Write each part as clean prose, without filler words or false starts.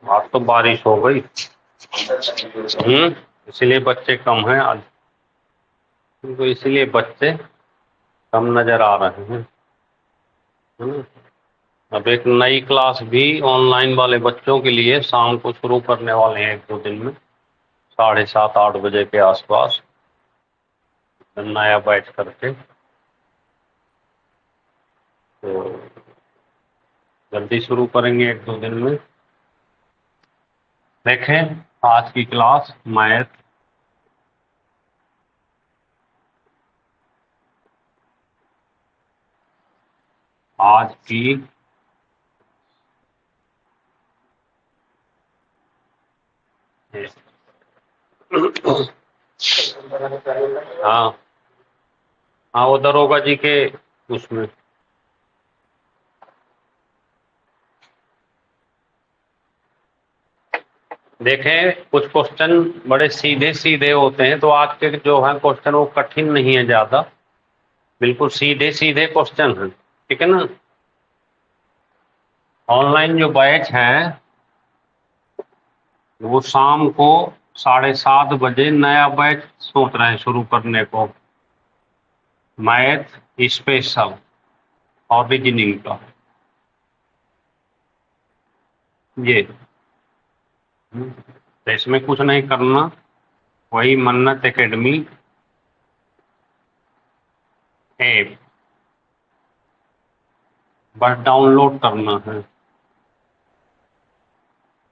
आज तो बारिश हो गई। इसलिए बच्चे कम हैं आज, तो इसलिए बच्चे कम नजर आ रहे हैं। अब एक नई क्लास भी ऑनलाइन वाले बच्चों के लिए शाम को शुरू करने वाले हैं, 1-2 दिन में 7:30-8 बजे के आसपास, नया बैच करके। तो जल्दी शुरू करेंगे 1-2 दिन में। देखें आज की क्लास मैथ, आज की हाँ हाँ, वो दरोगा जी के उसमें देखें, कुछ क्वेश्चन बड़े सीधे सीधे होते हैं, तो आज के जो है क्वेश्चन वो कठिन नहीं है ज्यादा, बिल्कुल सीधे सीधे क्वेश्चन हैं, ठीक है ना। ऑनलाइन जो बैच है वो शाम को 7:30 बजे नया बैच सोच रहे हैं शुरू करने को, मैथ स्पेशल और रीजनिंग का। ये तो इसमें कुछ नहीं करना, वही मन्नत एकेडमी ऐप बस डाउनलोड करना है,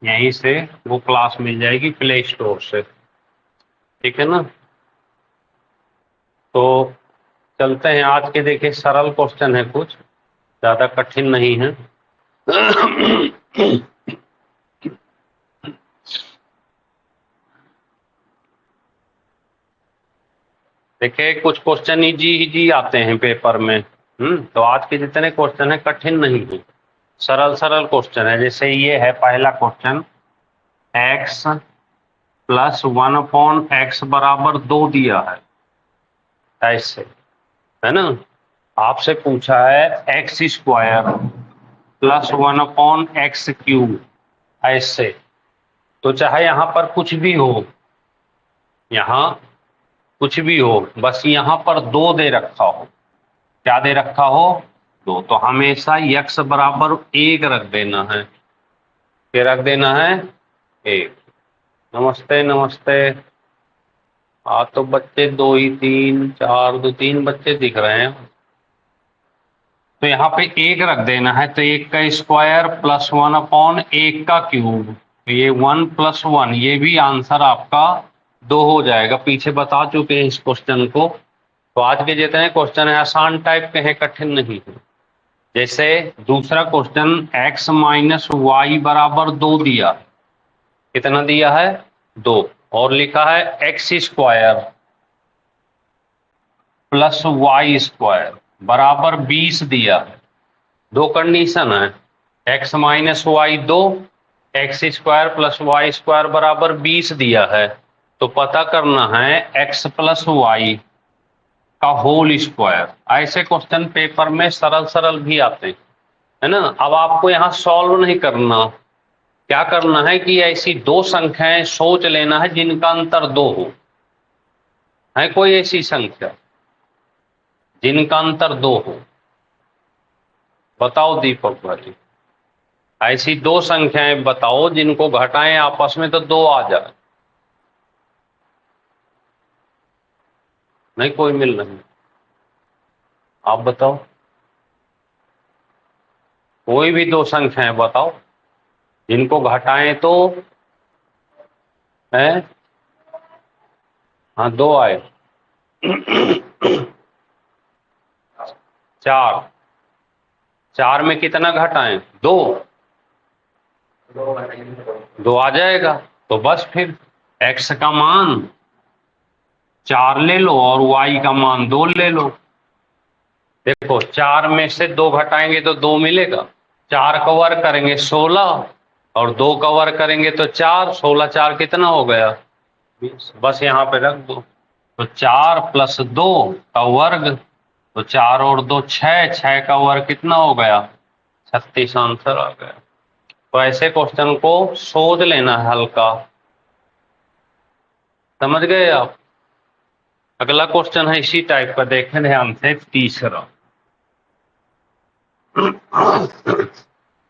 यहीं से वो क्लास मिल जाएगी प्ले स्टोर से, ठीक है ना। तो चलते हैं आज के, देखिए सरल क्वेश्चन है, कुछ ज्यादा कठिन नहीं है। देखिए कुछ क्वेश्चन इजी आते हैं पेपर में, तो आज के जितने क्वेश्चन है कठिन नहीं है, सरल सरल क्वेश्चन है। जैसे ये है पहला क्वेश्चन, x + 1/x बराबर 2 दिया है, ऐसे है ना। आपसे पूछा है x² + 1/x³, ऐसे। तो चाहे यहां पर कुछ भी हो, यहां कुछ भी हो, बस यहां पर 2 दे रखा हो, क्या दे रखा हो, 2, तो हमेशा x बराबर 1 रख देना है, क्या रख देना है, 1। नमस्ते नमस्ते। तो बच्चे 2 ही 3 4 2 3 बच्चे दिख रहे हैं, तो यहाँ पे 1 रख देना है, तो 1 का स्क्वायर + 1/1 का क्यूब, तो ये 1 + 1, ये भी आंसर आपका 2 हो जाएगा। पीछे बता चुके हैं इस क्वेश्चन को। तो आज के जितने क्वेश्चन है आसान टाइप के हैं, कठिन नहीं है। जैसे दूसरा क्वेश्चन, x - y बराबर 2 दिया, कितना दिया है, 2, और लिखा है x² + y² बराबर 20 दिया है। 2 कंडीशन है, x - y 2, x² + y² बराबर 20 दिया है, तो पता करना है x + y का होल स्क्वायर। ऐसे क्वेश्चन पेपर में सरल सरल भी आते हैं, है ना। अब आपको यहाँ सॉल्व नहीं करना, क्या करना है कि ऐसी 2 संख्याएं सोच लेना है जिनका अंतर 2 हो, है कोई ऐसी संख्या जिनका अंतर 2 हो, बताओ दीपक भाई, ऐसी 2 संख्याएं बताओ जिनको घटाएं आपस में तो 2 आ जाए। नहीं कोई मिल रही, आप बताओ, कोई भी 2 संख्याएं बताओ जिनको घटाएं तो है, हाँ 2 आए। 4 में कितना घटाएं, 2, 2 आ जाएगा। तो बस फिर x का मान 4 ले लो और y का मान 2 ले लो। देखो 4 में से 2 घटाएंगे तो 2 मिलेगा, 4 का वर्ग करेंगे 16 और 2 का वर्ग करेंगे तो 4, 16 4 कितना हो गया, 20। बस यहाँ पे रख दो, तो 4 + 2 का वर्ग, तो 4 और 2 6, 6 का वर्ग कितना हो गया? 36 आंसर आ गया। तो ऐसे क्वेश्चन को सोच लेना है हल्का, समझ गए आप? अगला क्वेश्चन है इसी टाइप का, देखें ध्यान से, तीसरा।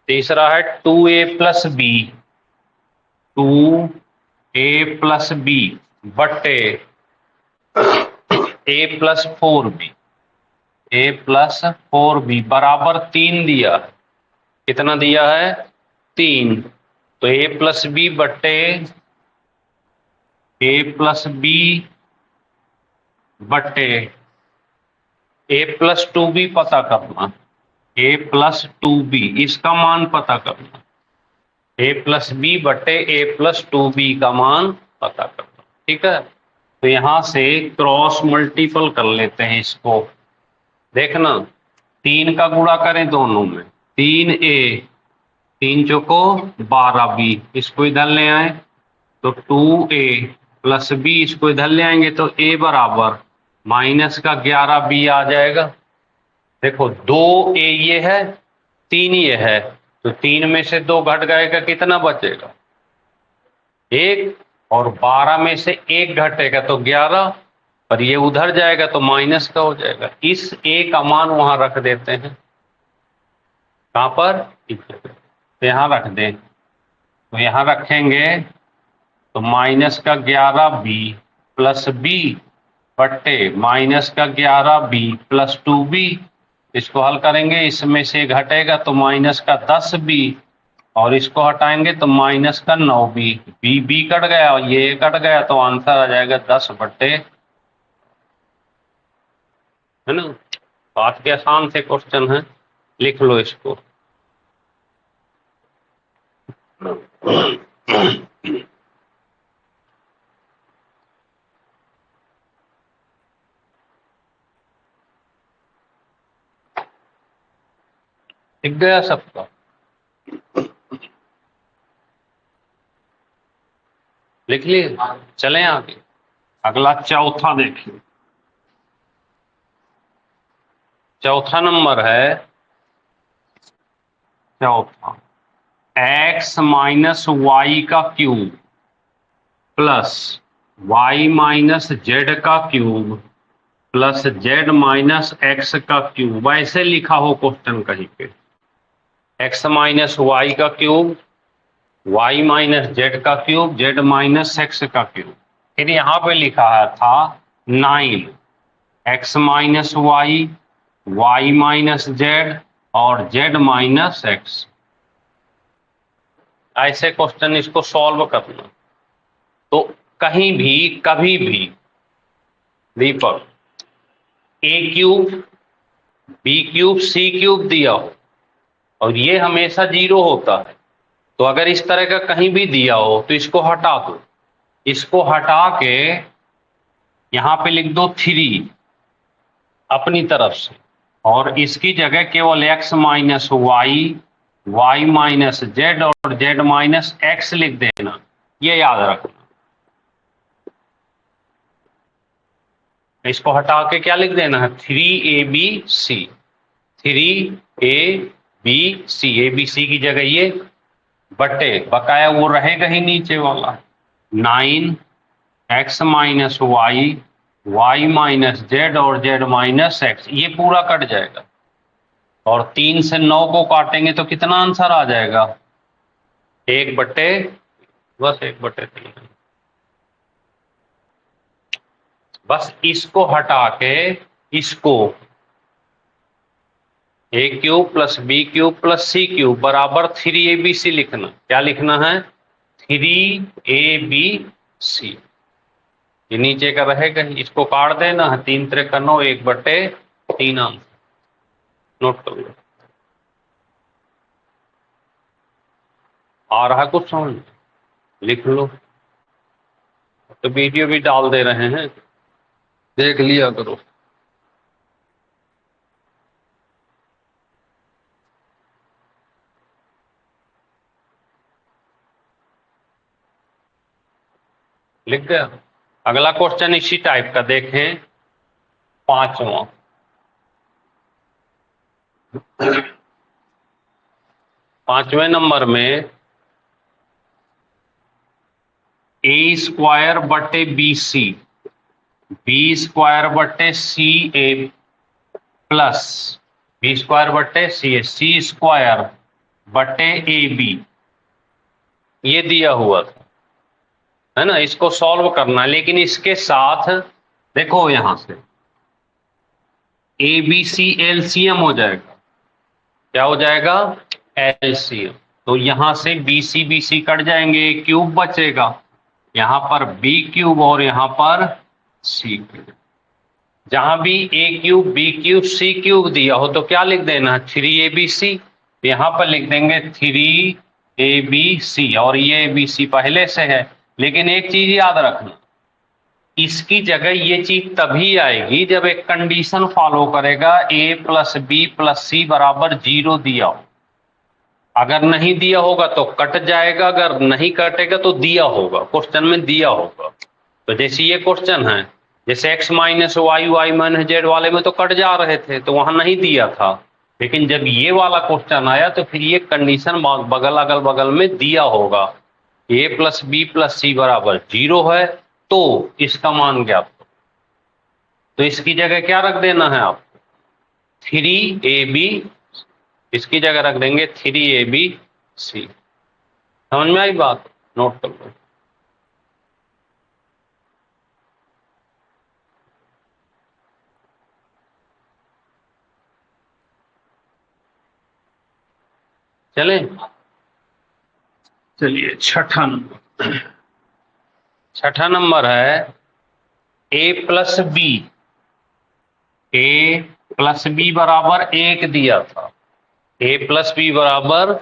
तीसरा है 2a + b, 2a + b बटे a + 4b, a + 4b बराबर 3 दिया है। कितना दिया है? 3। तो a + b बटे a + b बटे a + 2b पता करना, a + 2b इसका मान पता करना, a + b बटे a + 2b का मान पता करना। ठीक है, तो यहां से क्रॉस मल्टीपल कर लेते हैं इसको। देखना, 3 का गुणा करें दोनों में, 3a, 3 चौको 12b, इसको इधर ले आए तो 2a + b, इसको इधर ले आएंगे तो a बराबर माइनस का 11b आ जाएगा। देखो 2a ये है, 3 ये है, तो 3 में से 2 घट गएगा, कितना बचेगा? 1, और 12 में से 1 घटेगा तो 11, पर ये उधर जाएगा तो माइनस का हो जाएगा। इस a का मान वहां रख देते हैं, कहां पर? तो यहां रख दें, तो यहां रखेंगे तो माइनस का 11b + b बट्टे माइनस का 11b + 2b, इसको हल करेंगे, इसमें से घटेगा तो माइनस का 10b, और इसको हटाएंगे तो माइनस का 9b, b कट गया और ये कट गया, तो आंसर आ जाएगा 10 बट्टे, है ना? बात के आसान से क्वेश्चन है, लिख लो इसको। लिख गया सबका? लिख लिए? चलें आगे। अगला चौथा देखिए, चौथा नंबर है, चौथा, x - y का क्यूब प्लस y - z का क्यूब प्लस z - x का क्यूब, ऐसे लिखा हो क्वेश्चन कहीं पे। x - y का क्यूब, y - z का क्यूब, z - x का क्यूब। फिर यहाँ पे लिखा है था 9 x - y, y - z और z - x। ऐसे क्वेश्चन इसको सॉल्व करना। तो कहीं भी कभी भी दीपक a³ b³ c³ दिया हो और ये हमेशा 0 होता है, तो अगर इस तरह का कहीं भी दिया हो तो इसको हटा दो, इसको हटा के यहां पे लिख दो 3 अपनी तरफ से, और इसकी जगह केवल x - y, y - z और z - x लिख देना, ये याद रखना। इसको हटा के क्या लिख देना है? 3abc, 3abc, abc की जगह ये बटे, बकाया वो रहेगा ही नीचे वाला, 9 x - y, y - z और z - x, ये पूरा कट जाएगा, और 3 से 9 को काटेंगे तो कितना आंसर आ जाएगा? 1 बटे, बस 1 बटे 3। बस इसको हटा के इसको a³ + b³ + c³ बराबर 3abc लिखना। क्या लिखना है? 3abc। ये नीचे का रहेगा, इसको काट देना है, 3 3 का 9, 1 बटे 3 आंसर। नोट कर लो। आ रहा कुछ समझ? लिख लो, तो वीडियो भी डाल दे रहे हैं, देख लिया करो। लिख गया? अगला क्वेश्चन इसी टाइप का देखें, 5वां। 5वें नंबर में ए स्क्वायर बटे बी सी, बी स्क्वायर बटे सी ए प्लस बी स्क्वायर बटे सी स्क्वायर बटे ए बी, ये दिया हुआ था, है ना। इसको सॉल्व करना है, लेकिन इसके साथ देखो यहां से ए बी सी एलसीएम हो जाएगा। क्या हो जाएगा? एलसीएम। तो यहां से बी सी कट जाएंगे, क्यूब बचेगा, यहां पर बी क्यूब और यहां पर सी क्यूब। जहां भी ए cube B cube C cube दिया हो तो क्या लिख देना? 3abc। यहां पर लिख देंगे 3abc, और ये ABC पहले से है। लेकिन एक चीज याद रखना, इसकी जगह ये चीज तभी आएगी जब एक कंडीशन फॉलो करेगा, a प्लस बी प्लस सी बराबर 0 दिया हो। अगर नहीं दिया होगा तो कट जाएगा, अगर नहीं कटेगा तो दिया होगा, क्वेश्चन में दिया होगा। तो जैसे ये क्वेश्चन है, जैसे x minus y y minus z वाले में तो कट जा रहे थे, तो वहां नहीं दिया था। लेकिन जब ये वाला क्वेश्चन आया तो फिर ये कंडीशन बगल अगल बगल में दिया होगा, a प्लस बी प्लस सी बराबर 0 है, तो इसका मान ज्ञात करो। तो इसकी जगह क्या रख देना है आपको? 3ab, इसकी जगह रख देंगे 3abc। समझ में आई बात? नोट कर लो। चलें, चलिए छठा नंबर है a plus B, A plus B बराबर 1 दिया था, ए प्लस बी बराबर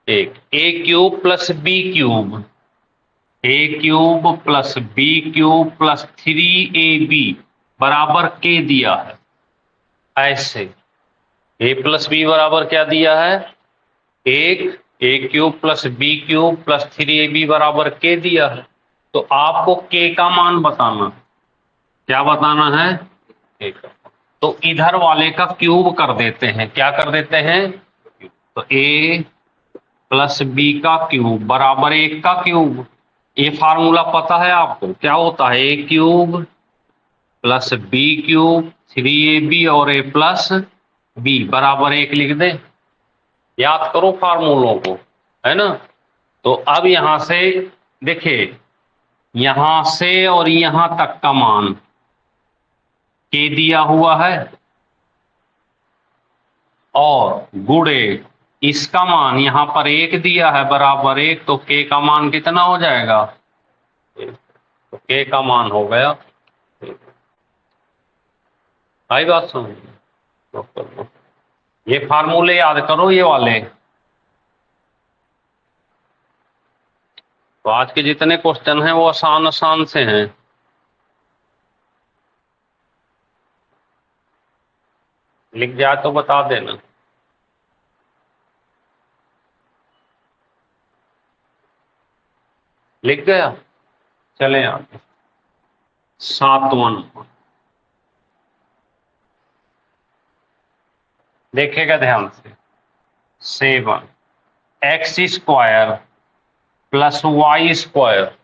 1, A cube plus B cube, A cube plus B cube plus 3ab बराबर के दिया है। ऐसे ए प्लस बी बराबर क्या दिया है? 1, A cube plus B cube plus 3ab बराबर के दिया है। तो आपको के का मान बताना, क्या बताना है? के का। तो इधर वाले का क्यूब कर देते हैं, क्या कर देते हैं? तो a प्लस बी का क्यूब बराबर 1 का क्यूब। ये फार्मूला पता है आपको, क्या होता है? a cube plus B cube 3ab और a प्लस बी बराबर 1 लिख दे। याद करो फार्मूलों को, है ना। तो अब यहां से देखिए, यहां से और यहां तक का मान के दिया हुआ है, और गुणे इसका मान यहां पर 1 दिया है बराबर 1, तो के का मान कितना हो जाएगा? तो के का मान हो गया। आई बात समझ? ये फार्मूले याद करो, ये वाले। तो आज के जितने क्वेश्चन हैं वो आसान आसान से हैं। लिख जाए तो बता देना। लिख गया? चले आगे। 7वां नंबर देखेगा ध्यान से। 7, x square plus y square,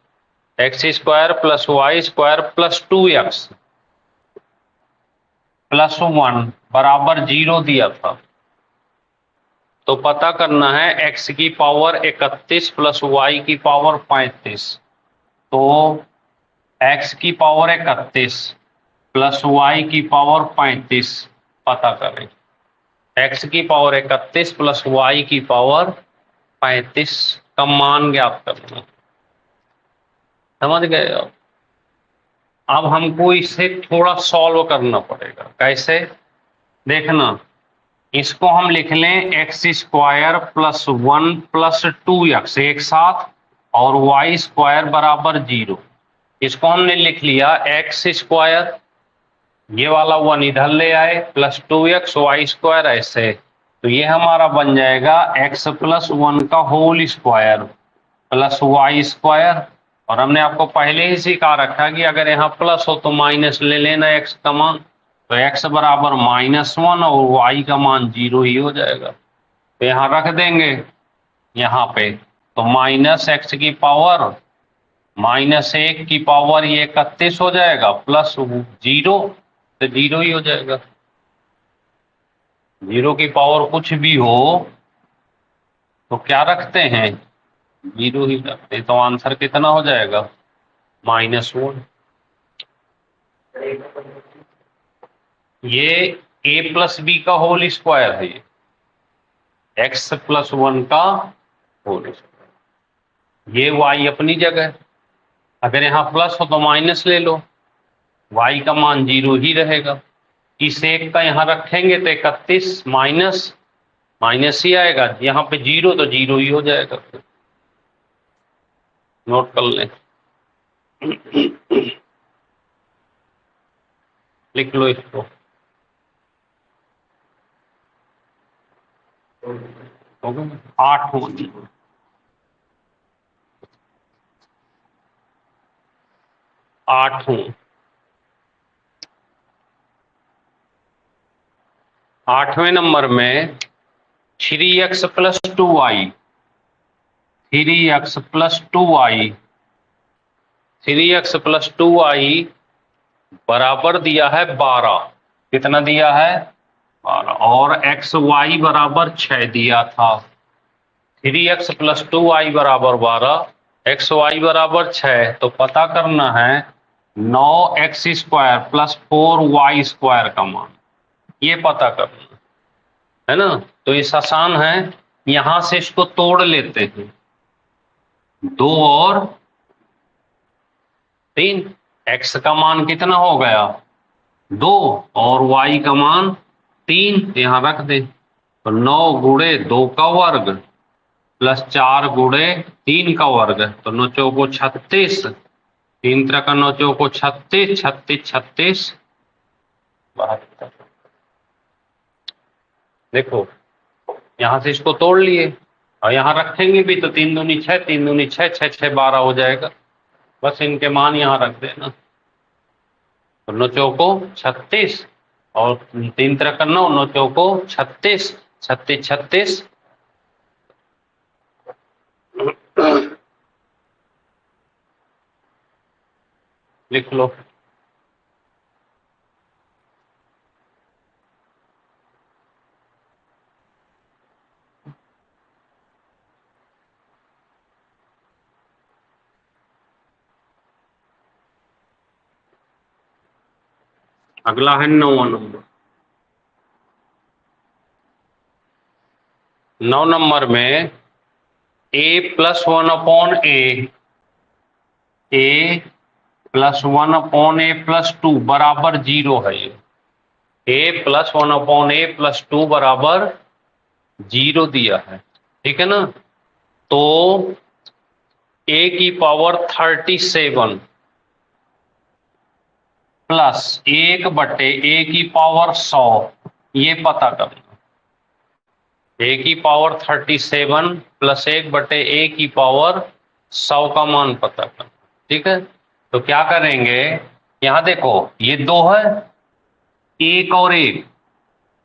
x square plus y square plus 2x plus 1 बराबर 0 दिया था। तो पता करना है x की पावर 31 प्लस y की पावर 35। तो x की पावर 31 प्लस y की पावर 35 पता करें। x की पावर 31 प्लस y की पावर 35 का मान ज्ञात करना। समझ गए? अब हमको इसे थोड़ा सॉल्व करना पड़ेगा। कैसे? देखना, इसको हम लिख लें x square plus 1 plus 2x एक साथ, और वाई स्क्वायर बराबर 0। इसको हमने लिख लिया एक्स स्क्वायर, ये वाला 1 इधर ले आए, प्लस 2x वाई स्क्वायर ऐसे। तो ये हमारा बन जाएगा x प्लस 1 का whole square plus y square और हमने आपको पहले ही सिखा रखा है कि अगर यहाँ प्लस हो तो माइनस ले लेना x का मान, तो x बराबर -1 और y का मान 0 ही हो जाएगा। तो यहाँ रख देंगे यहाँ पे, तो -x की पावर -1 की पावर ये 31 हो जाएगा, प्लस 0 तो 0 ही हो जाएगा। 0 की पावर कुछ भी हो तो क्या रखते हैं, 0 ही रखते हैं। तो आंसर कितना हो जाएगा, -1। ये a प्लस बी का होल स्क्वायर है, ये x प्लस 1 का होल स्क्वायर। ये y अपनी जगह, अगर यहाँ प्लस हो तो माइनस ले लो, y का मान 0 ही रहेगा। इस एक का यहाँ रखेंगे तो 31 माइनस माइनस ही आएगा, यहाँ पे 0 तो 0 ही हो जाएगा। नोट कर लें, लिख लो इसको। हो गया 8वें नंबर में 3x plus 2y, 3x plus 2y, 3x plus 2y बराबर दिया है 12। कितना दिया है, 12। और एक्स वाई बराबर 6 दिया था। 3x प्लस 2y बराबर 12, एक्स वाई बराबर 6, तो पता करना है 9x² प्लस 4y² का मान, ये पता करना है ना। तो इस आसान है, यहां से इसको तोड़ लेते हैं, 2 और 3, x का मान कितना हो गया 2 और y का मान 3, यहां रख दे। तो 9 गुणे 2 का वर्ग प्लस 4 गुणे 3 का वर्ग, तो 9 चौको 36, 3 त्रिका 9 चौको 36, 36 36 72। देखो यहां से इसको तोड़ लिए और यहां रखेंगे भी, तो 3 दूनी 6, 3 दूनी 6, 6 6 12 हो जाएगा। बस इनके मान यहां रख देना, तो 9 चौको 36 और 3 त्रिका 9, 9 चौको 36, 36 36 लिख लो। अगला है 9वां नंबर। 9 नंबर में a plus 1 upon A plus 1 upon A plus 2 बराबर 0 है। ये a plus 1 upon A plus 2 बराबर 0 दिया है, ठीक है ना। तो a की पावर 37 प्लस 1/a की पावर 100, ये पता करना। a की पावर 37 प्लस 1/a की पावर 100 का मान पता करना, ठीक है। तो क्या करेंगे, यहां देखो ये 2 है, 1 और 1,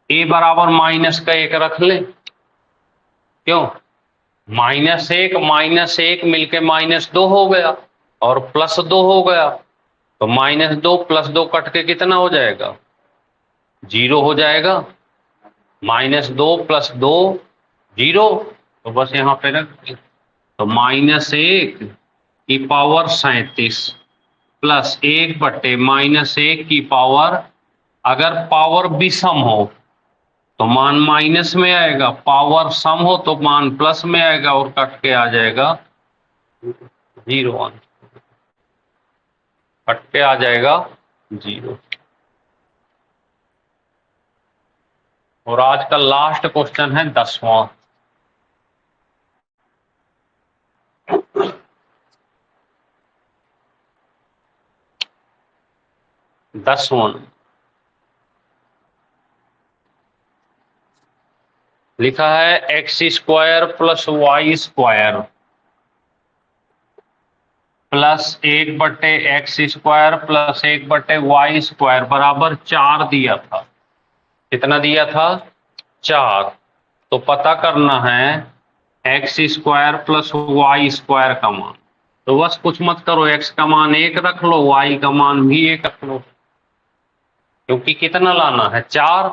a बराबर -1 रख ले, क्यों, -1 मिलके -2 हो गया और +2 हो गया, तो -2 + 2 कट के कितना हो जाएगा, 0 हो जाएगा। -2 + 2 0, तो बस यहाँ पे रख, तो -1 की पावर 37 प्लस 1/-1 की पावर, अगर पावर विषम हो तो मान माइनस में आएगा, पावर सम हो तो मान प्लस में आएगा और कट के आ जाएगा 0, कट के आ जाएगा 0। और आज का लास्ट क्वेश्चन है 10वां। 10वां लिखा है x² + y² plus 1/x² plus 1/y² बराबर 4 दिया था। कितना दिया था? 4। तो पता करना है x² प्लस y² का मान। तो बस कुछ मत करो, x का मान 1 रख लो, y का मान भी 1 रख लो, क्योंकि कितना लाना है? 4।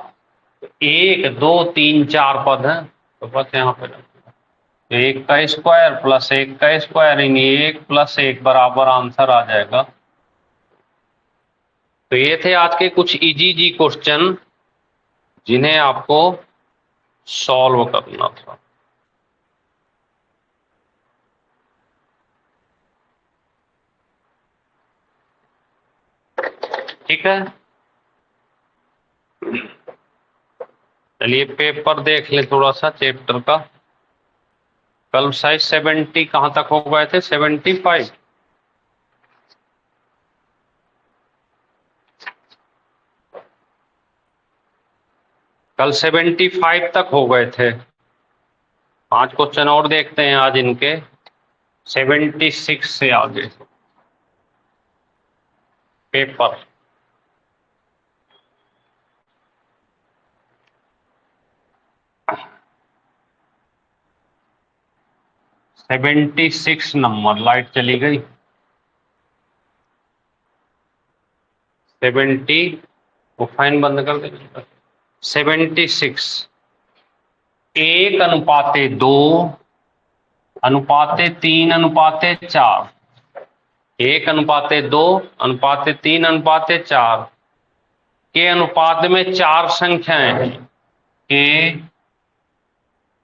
1 2 3 4 पद है, तो बस यहाँ पे 1² प्लस 1² यानी 1 प्लस 1 बराबर आंसर आ जाएगा। तो ये थे आज के कुछ इजी क्वेश्चन जिन्हें आपको सॉल्व करना था। ठीक है, चलिए पेपर देख ले थोड़ा सा चैप्टर का। कल साइज 70 कहाँ तक हो गए थे? 75। कल 75 तक हो गए थे। 5 क्वेश्चन और देखते हैं आज इनके 76 से आगे पेपर। Seventy 76 number. लाइट चली गई। 70 वो फैन बंद कर दे। 76 1:2 अनुपाते 3 अनुपाते 4। 1:2 अनुपाते 3 अनुपाते 4 के अनुपात में 4 संख्याएं हैं। के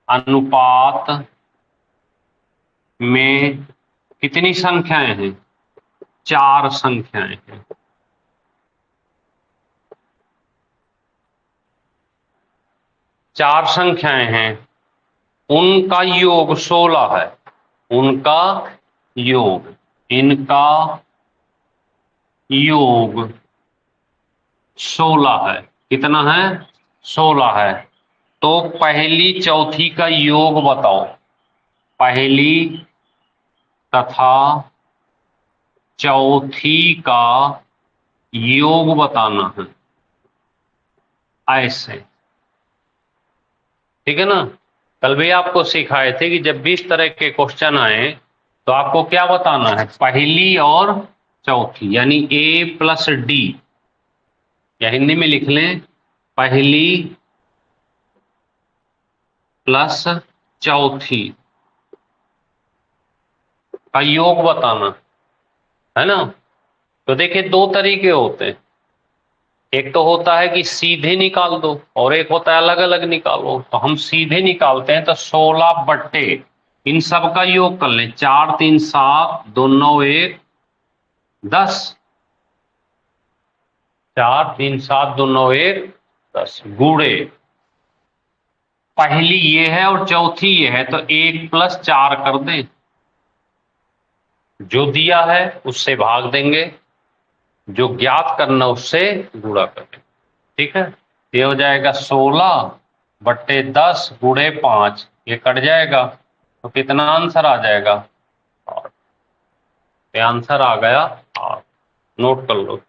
अनुपात में कितनी संख्याएं हैं? 4 संख्याएं हैं। चार संख्याएं हैं, उनका योग 16 है। उनका योग, इनका योग 16 है। कितना है? 16 है। तो पहली चौथी का योग बताओ। पहली तथा चौथी का योग बताना है, ऐसे। ठीक है ना? कल भी आपको सिखाए थे कि जब भी इस तरह के क्वेश्चन आए तो आपको क्या बताना है? पहली और चौथी, यानी A प्लस D, या हिंदी में लिख लें पहली प्लस चौथी का योग बताना है ना। तो देखिए दो तरीके होते हैं, एक तो होता है कि सीधे निकाल दो और एक होता है अलग अलग निकालो। तो हम सीधे निकालते हैं, तो 16 बट्टे इन सब का योग कर लें। 4 3 7 2 9 1 10। 4 3 7 2 9 1 10 गुणे पहली ये है और चौथी ये है, तो 1 प्लस 4 कर दें। जो दिया है उससे भाग देंगे, जो ज्ञात करना उससे गुणा करें। ठीक है, ये हो जाएगा 16 बट्टे 10 गुणे 5, ये कट जाएगा। तो कितना आंसर आ जाएगा? 8। ये आंसर आ गया 8। नोट कर लो।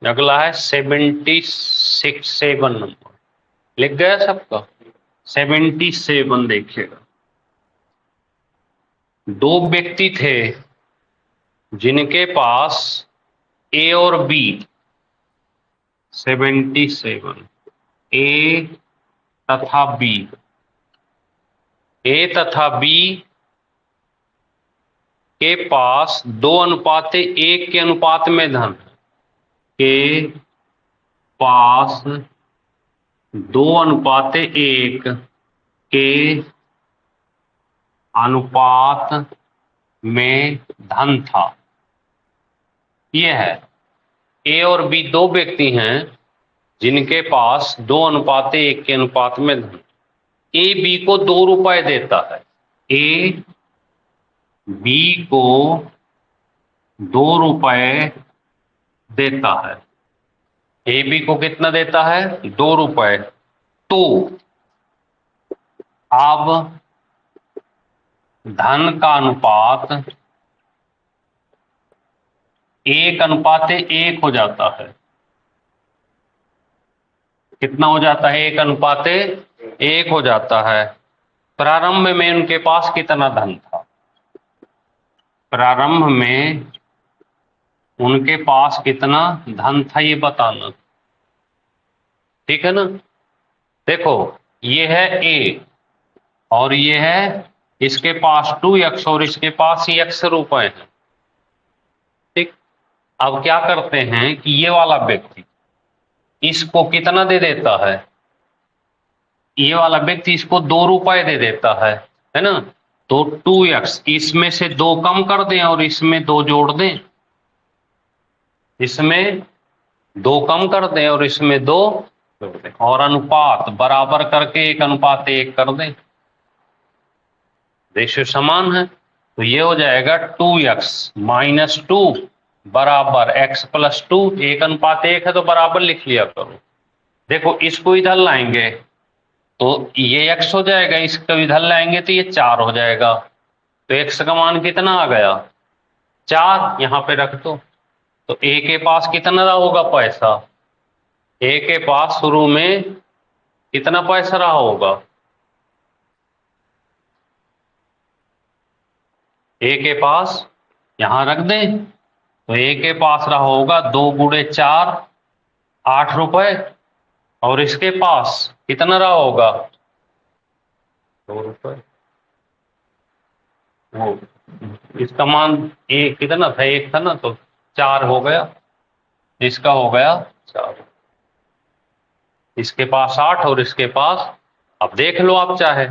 अगला है 7 नंबर। लिख गया सबका? 77 देखिएगा। दो व्यक्ति थे जिनके पास ए और बी, 77 ए तथा बी, ए तथा बी के पास 2:1 के अनुपात में धन है। के पास 2:1 के अनुपात में धन था। यह है ए और बी, दो व्यक्ति हैं जिनके पास 2:1 के अनुपात में धन। ए बी को 2 रुपए देता है। ए बी को 2 रुपए देता है। ए बी को कितना देता है? 2 रुपए। तो अब धन का अनुपात 1:1 हो जाता है। कितना हो जाता है? 1:1 हो जाता है। प्रारंभ में उनके पास कितना धन था? प्रारंभ में उनके पास कितना धन था ये बताना, ठीक है ना। देखो ये है ए और ये है इसके पास 2x और इसके पास ही x रुपए हैं, ठीक। अब क्या करते हैं कि ये वाला व्यक्ति इसको कितना दे देता है? ये वाला व्यक्ति इसको 2 रुपए दे देता है ना। तो 2x इसमें से 2 कम कर दें और इसमें 2 जोड़ दें, इसमें 2 कम कर दें और इसमें 2 जोड़ दें और अनुपात बराबर करके 1:1 कर दें। रेशियो समान है तो ये हो जाएगा 2x - 2 बराबर x + 2। 1:1 है तो बराबर लिख लिया करो। देखो इसको इधर लाएंगे तो ये x हो जाएगा, इसको इधर लाएंगे तो ये 4 हो जाएगा। तो x का मान कितना आ गया? 4। यहां पे रख दो। तो a के पास कितना रहा होगा पैसा? a के पास शुरू में कितना पैसा रहा होगा? a के पास यहां रख दें तो a के पास रहा होगा 2 × 4 8 रुपए और इसके पास कितना रहा होगा? 2 रुपए। वो इसका मान एक कितना था? 1 था ना, तो 4 हो गया। इसका हो गया 4, इसके पास 8 और इसके पास, अब देख लो आप चाहे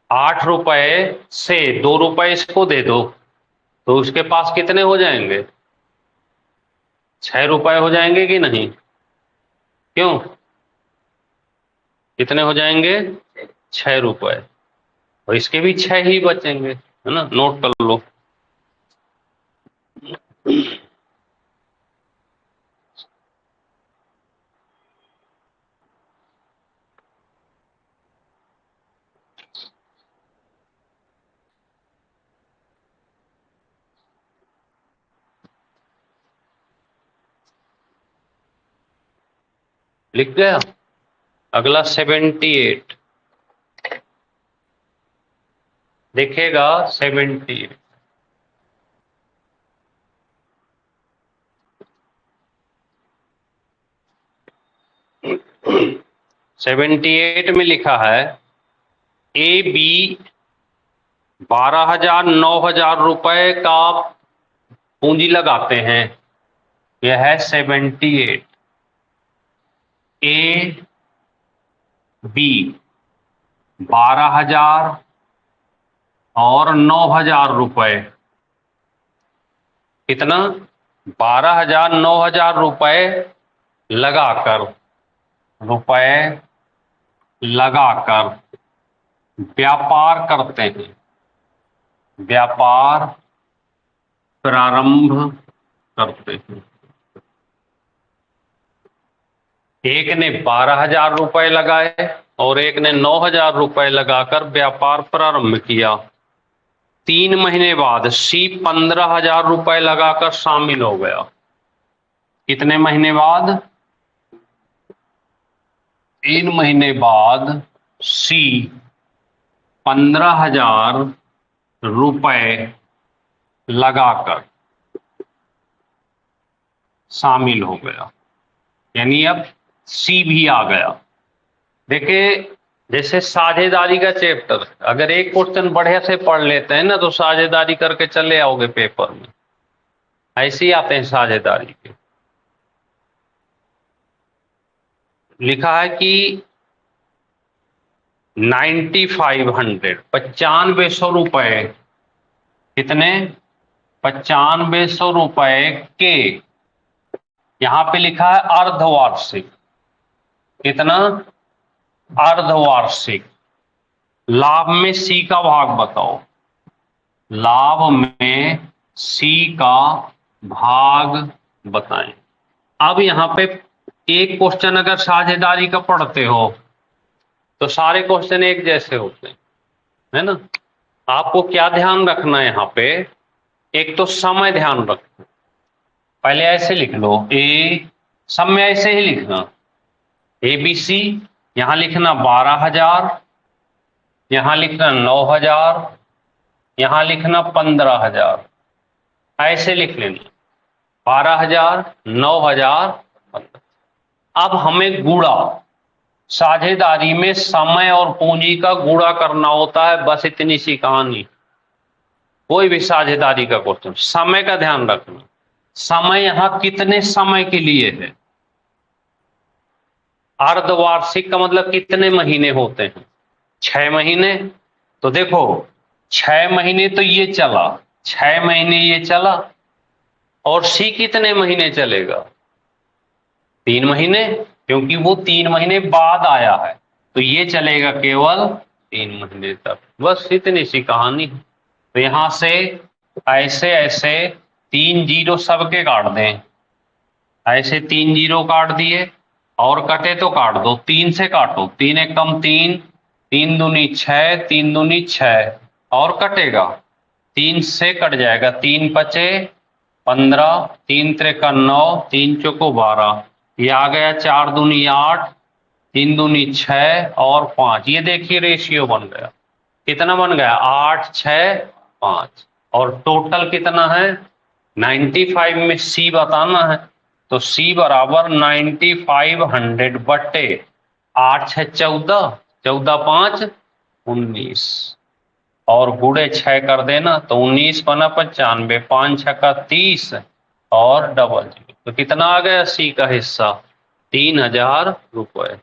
8 रुपए से 2 रुपए इसको दे दो तो उसके पास कितने हो जाएंगे? 6 रुपए हो जाएंगे कि नहीं? क्यों? कितने हो जाएंगे? 6 रुपए। और इसके भी 6 ही बचेंगे, है ना। नोट कर लो। लिख गया? अगला 78 देखेगा। 78 78 में लिखा है ए बी 12,000 9,000 रुपए का पूंजी लगाते हैं। यह है 78। ए बी 12,000 और 9,000 रुपए, कितना? 12,000 9,000 रुपए लगाकर व्यापार करते हैं। व्यापार प्रारंभ करते हैं। एक ने 12,000 रुपए लगाए और एक ने 9,000 रुपए लगाकर व्यापार प्रारंभ किया। 3 महीने बाद सी 15,000 रुपए लगाकर शामिल हो गया। कितने महीने बाद? 3 महीने बाद सी 15,000 रुपए लगाकर शामिल हो गया, यानी अब सी भी आ गया। देखिए जैसे साझेदारी का चैप्टर, अगर एक क्वेश्चन बढ़िया से पढ़ लेते हैं ना तो साझेदारी करके चले आओगे पेपर में। ऐसे ही आते हैं साझेदारी के। लिखा है कि 9500 9500 रुपए, कितने? 9500 रुपए के, यहां पे लिखा है अर्धवार्षिक। कितना? अर्धवार्षिक। लाभ में सी का भाग बताओ, लाभ में सी का भाग बताएं। अब यहां पे एक क्वेश्चन अगर साझेदारी का पढ़ते हो तो सारे क्वेश्चन एक जैसे होते हैं, है ना। आपको क्या ध्यान रखना है यहाँ पे, एक तो समय ध्यान रखना, पहले ऐसे लिख लो, ए समय ऐसे ही लिखना, ए बी सी, यहां लिखना 12,000, यहां लिखना 9,000, यहां लिखना 15,000, ऐसे लिख लेना 12,000, 9,000, 15,000। अब हमें गुणा, साझेदारी में समय और पूंजी का गुणा करना होता है, बस इतनी सी कहानी। कोई भी साझेदारी का क्वेश्चन, समय का ध्यान रखना, समय यहां कितने समय के लिए है, अर्धवार्षिक का मतलब कितने महीने होते हैं, 6 महीने। तो देखो 6 महीने तो ये चला, 6 महीने ये चला, और सी कितने महीने चलेगा, 3 महीने, क्योंकि वो 3 महीने बाद आया है, तो ये चलेगा केवल 3 महीने तक, बस इतनी सी कहानी है। तो यहां से ऐसे ऐसे 3 जीरो सबके काट दें, ऐसे 3 जीरो काट दिए, और कटे तो काट दो, 3 से काटो, 3 एक कम 3, 3 दूनी 6, 3 दूनी 6, और कटेगा, 3 से कट जाएगा, 3 पचे 15, 3 त्रिका 9, 3 चौको 12, ये आ गया 4 दूनी 8, 3 दूनी 6 और 5, ये देखिए रेशियो बन गया, कितना बन गया 8 6 5, और टोटल कितना है 95 में सी बताना है, तो सी बराबर 9500 बट्टे 8 6 14, 14 5 19, और गुड़े 6 कर देना, तो 19 बना 95, 5 6 का 30, और डबल जीरो, तो कितना आ गया सी का हिस्सा 3,000 रुपए।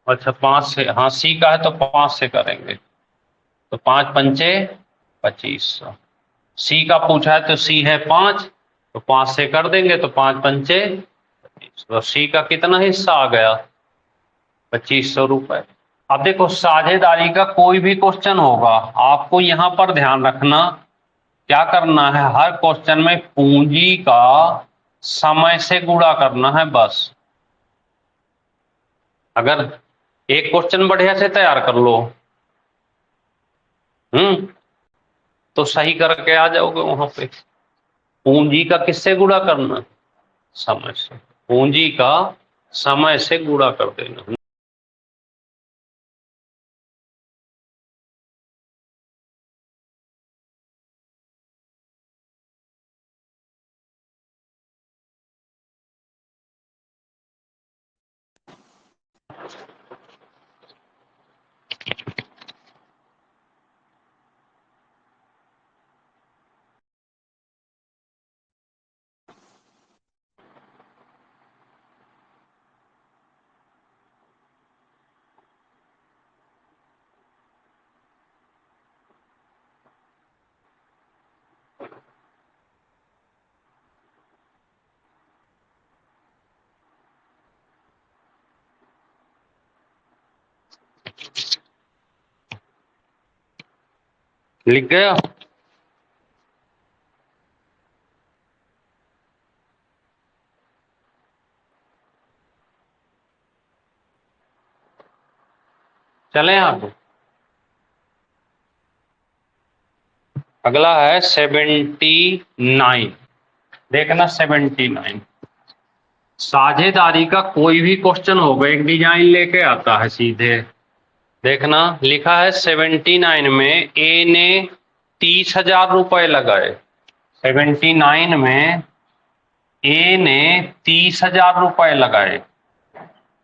अच्छा 5 से, हाँ सी का है तो 5 से करेंगे, तो 5 पंचे 2500, सी का पूछा है तो सी है 5, तो 5 से कर देंगे, तो 5 पंचे 25, तो सी का कितना हिस्सा आ गया 2500 रुपए। अब देखो साझेदारी का कोई भी क्वेश्चन होगा, आपको यहां पर ध्यान रखना, क्या करना है, हर क्वेश्चन में पूंजी का समय से गुणा करना है बस। अगर एक क्वेश्चन बढ़िया से तैयार कर लो, तो सही करके आ जाओगे वहां पे। पूंजी का किससे गुणा करना, समय से, पूंजी का समय से गुणा कर देना। लिख गया, चले आप। अगला है 79, देखना 79, साझेदारी का कोई भी क्वेश्चन होगा, एक डिजाइन लेके आता है सीधे, देखना लिखा है 79 में ए ने 30,000 रुपए लगाए, 79 में ए ने 30,000 रुपए लगाए,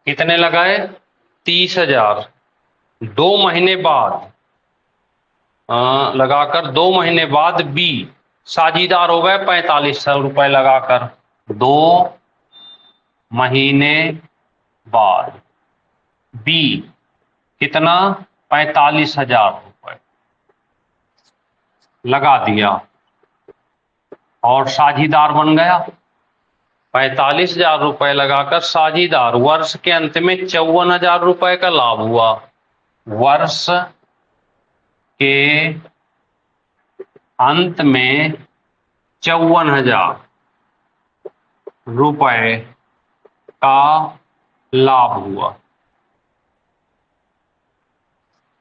कितने लगाए 30,000, 2 महीने बाद लगाकर 2 महीने बाद बी साझीदार हो गए 4500 रुपए लगाकर, 2 महीने बाद बी कितना 45,000 रुपए लगा दिया, और साझीदार बन गया, 45,000 रुपए लगाकर साझीदार, वर्ष के अंत में 54,000 रुपए का लाभ हुआ, वर्ष के अंत में 54,000 रुपए का लाभ हुआ।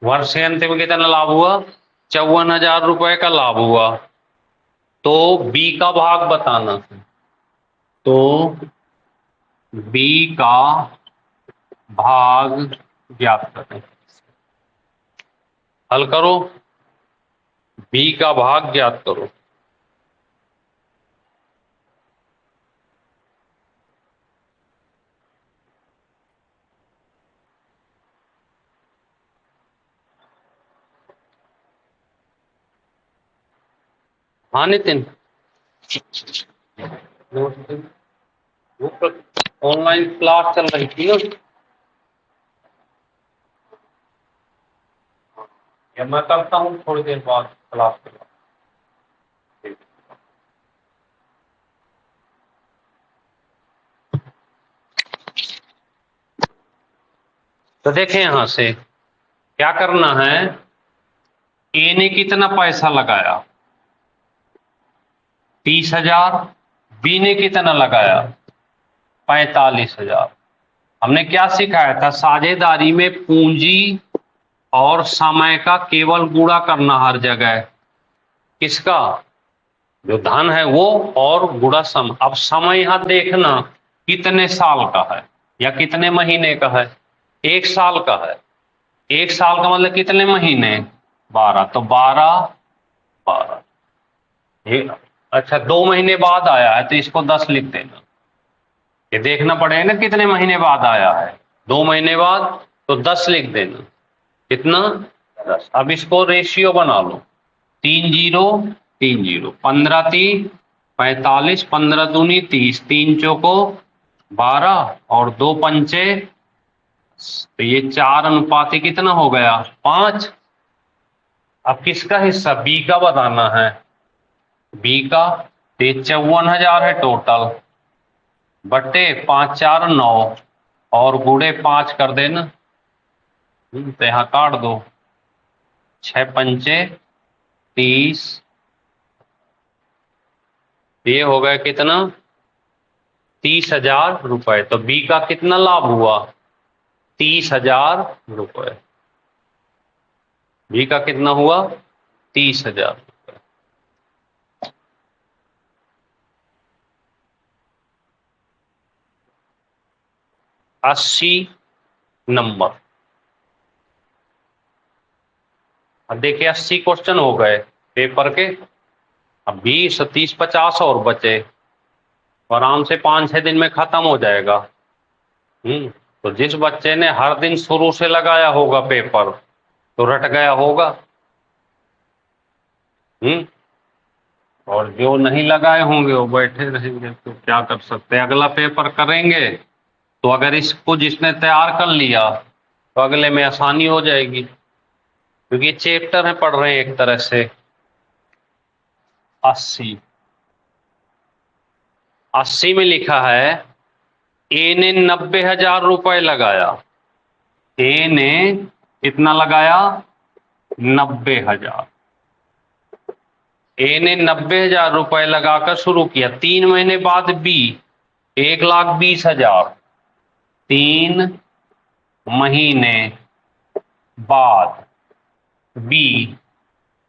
वर्ष के अंत में कितना लाभ हुआ? 54,000 रुपए का लाभ हुआ। तो बी का भाग बताना है। तो बी का भाग ज्ञात करें। हल करो, बी का भाग ज्ञात करो। हाँ नितिन, ऑनलाइन क्लास चल रही थी ना, या मैं करता हूँ थोड़ी देर बाद क्लास के बाद। तो देखें यहां से क्या करना है। ए ने कितना पैसा लगाया? 30,000। बी ने कितना लगाया? 45,000। हमने क्या सिखाया था? साझेदारी में पूंजी और समय का केवल गुणा करना हर जगह। किसका? जो धन है वो, और गुणा समय। अब समय यहां देखना कितने साल का है या कितने महीने का है? 1 साल का है। 1 साल का मतलब कितने महीने? 12। तो 12 12। अच्छा, 2 महीने बाद आया है तो इसको 10 लिख देना। ये देखना पड़ेगा ना कितने महीने बाद आया है। 2 महीने बाद, तो 10 लिख देना। कितना? 10। अब इसको रेशियो बना लो। 3 0 3 0, 15 3 45, 15 दूनी 30, 3 चौको 12 और 2 पंचे, तो ये 4 अनुपाती कितना हो गया? 5। अब किसका हिस्सा? बी का बताना है। बी का 54,000 है टोटल, बटे 5 4 9 और गुणे 5 कर देना। तो यहाँ काट दो। 6 पंचे 30। ये हो गया कितना? 30,000 रुपए। तो बी का कितना लाभ हुआ? 30,000 रुपए। बी का कितना हुआ? 30,000 रुपए। 80 नंबर। अब देखिए 80 क्वेश्चन हो गए पेपर के। अब 20 30 50 और बचे, आराम से 5-6 दिन में खत्म हो जाएगा। तो जिस बच्चे ने हर दिन शुरू से लगाया होगा पेपर, तो रट गया होगा। और जो नहीं लगाए होंगे वो बैठे रहेंगे, तो क्या कर सकते हैं। अगला पेपर करेंगे तो अगर इसको जिसने तैयार कर लिया तो अगले में आसानी हो जाएगी, क्योंकि ये चैप्टर है, पढ़ रहे हैं एक तरह से। 80 80 में लिखा है ए ने 90,000 रुपए लगाया। ए ने कितना लगाया? 90,000। ए ने 90,000 रुपए लगाकर शुरू किया। 3 महीने बाद बी 1,20,000। 3 महीने बाद बी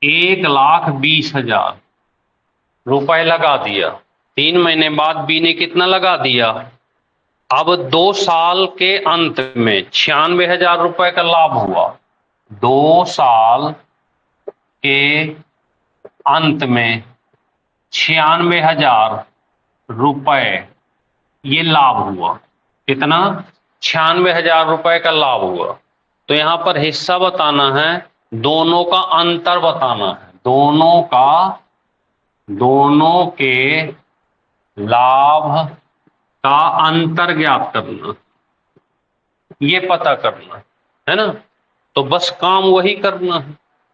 1,20,000 रुपए लगा दिया। 3 महीने बाद बी ने कितना लगा दिया? अब 2 साल के अंत में 96,000 रुपए का लाभ हुआ। 2 साल के अंत में 96,000 रुपए ये लाभ हुआ। कितना? 96,000 रुपए का लाभ हुआ। तो यहां पर हिस्सा बताना है, दोनों का अंतर बताना है। दोनों के लाभ का अंतर ज्ञात करना, ये पता करना है ना। तो बस काम वही करना है।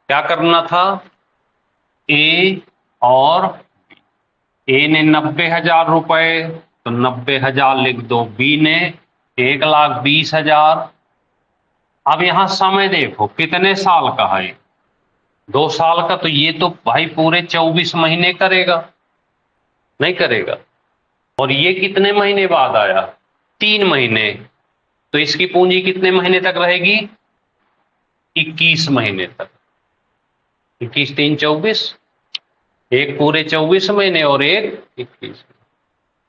क्या करना था? ए और ए ने 90,000 रुपए, तो 90,000 लिख दो। बी ने 1,20,000, अब यहां समय देखो कितने साल का है, 2 साल का, तो ये तो भाई पूरे 24 महीने करेगा, नहीं करेगा। और ये कितने महीने बाद आया, 3 महीने, तो इसकी पूंजी कितने महीने तक रहेगी, 21 महीने तक। 21 3 24, एक पूरे 24 महीने और एक 21,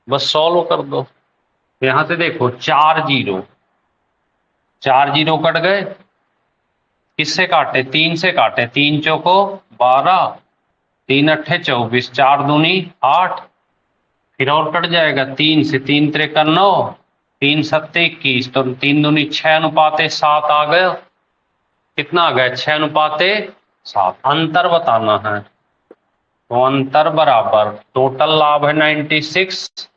बस सॉल्व कर दो। यहां से देखो 4 जीरो, 4 जीरो कट गए, किससे काटे, 3 से काटे, 3 चौको 12, 3 अट्ठे 24, 4 दूनी 8, फिर और कट जाएगा, 3 से 3 त्रिका 9, 3 सत्ते 21, तो 3 दूनी 6 अनुपाते 7 आ गया। कितना आ गया, 6 अनुपाते 7। अंतर बताना है, तो अंतर बराबर टोटल लाभ है 96,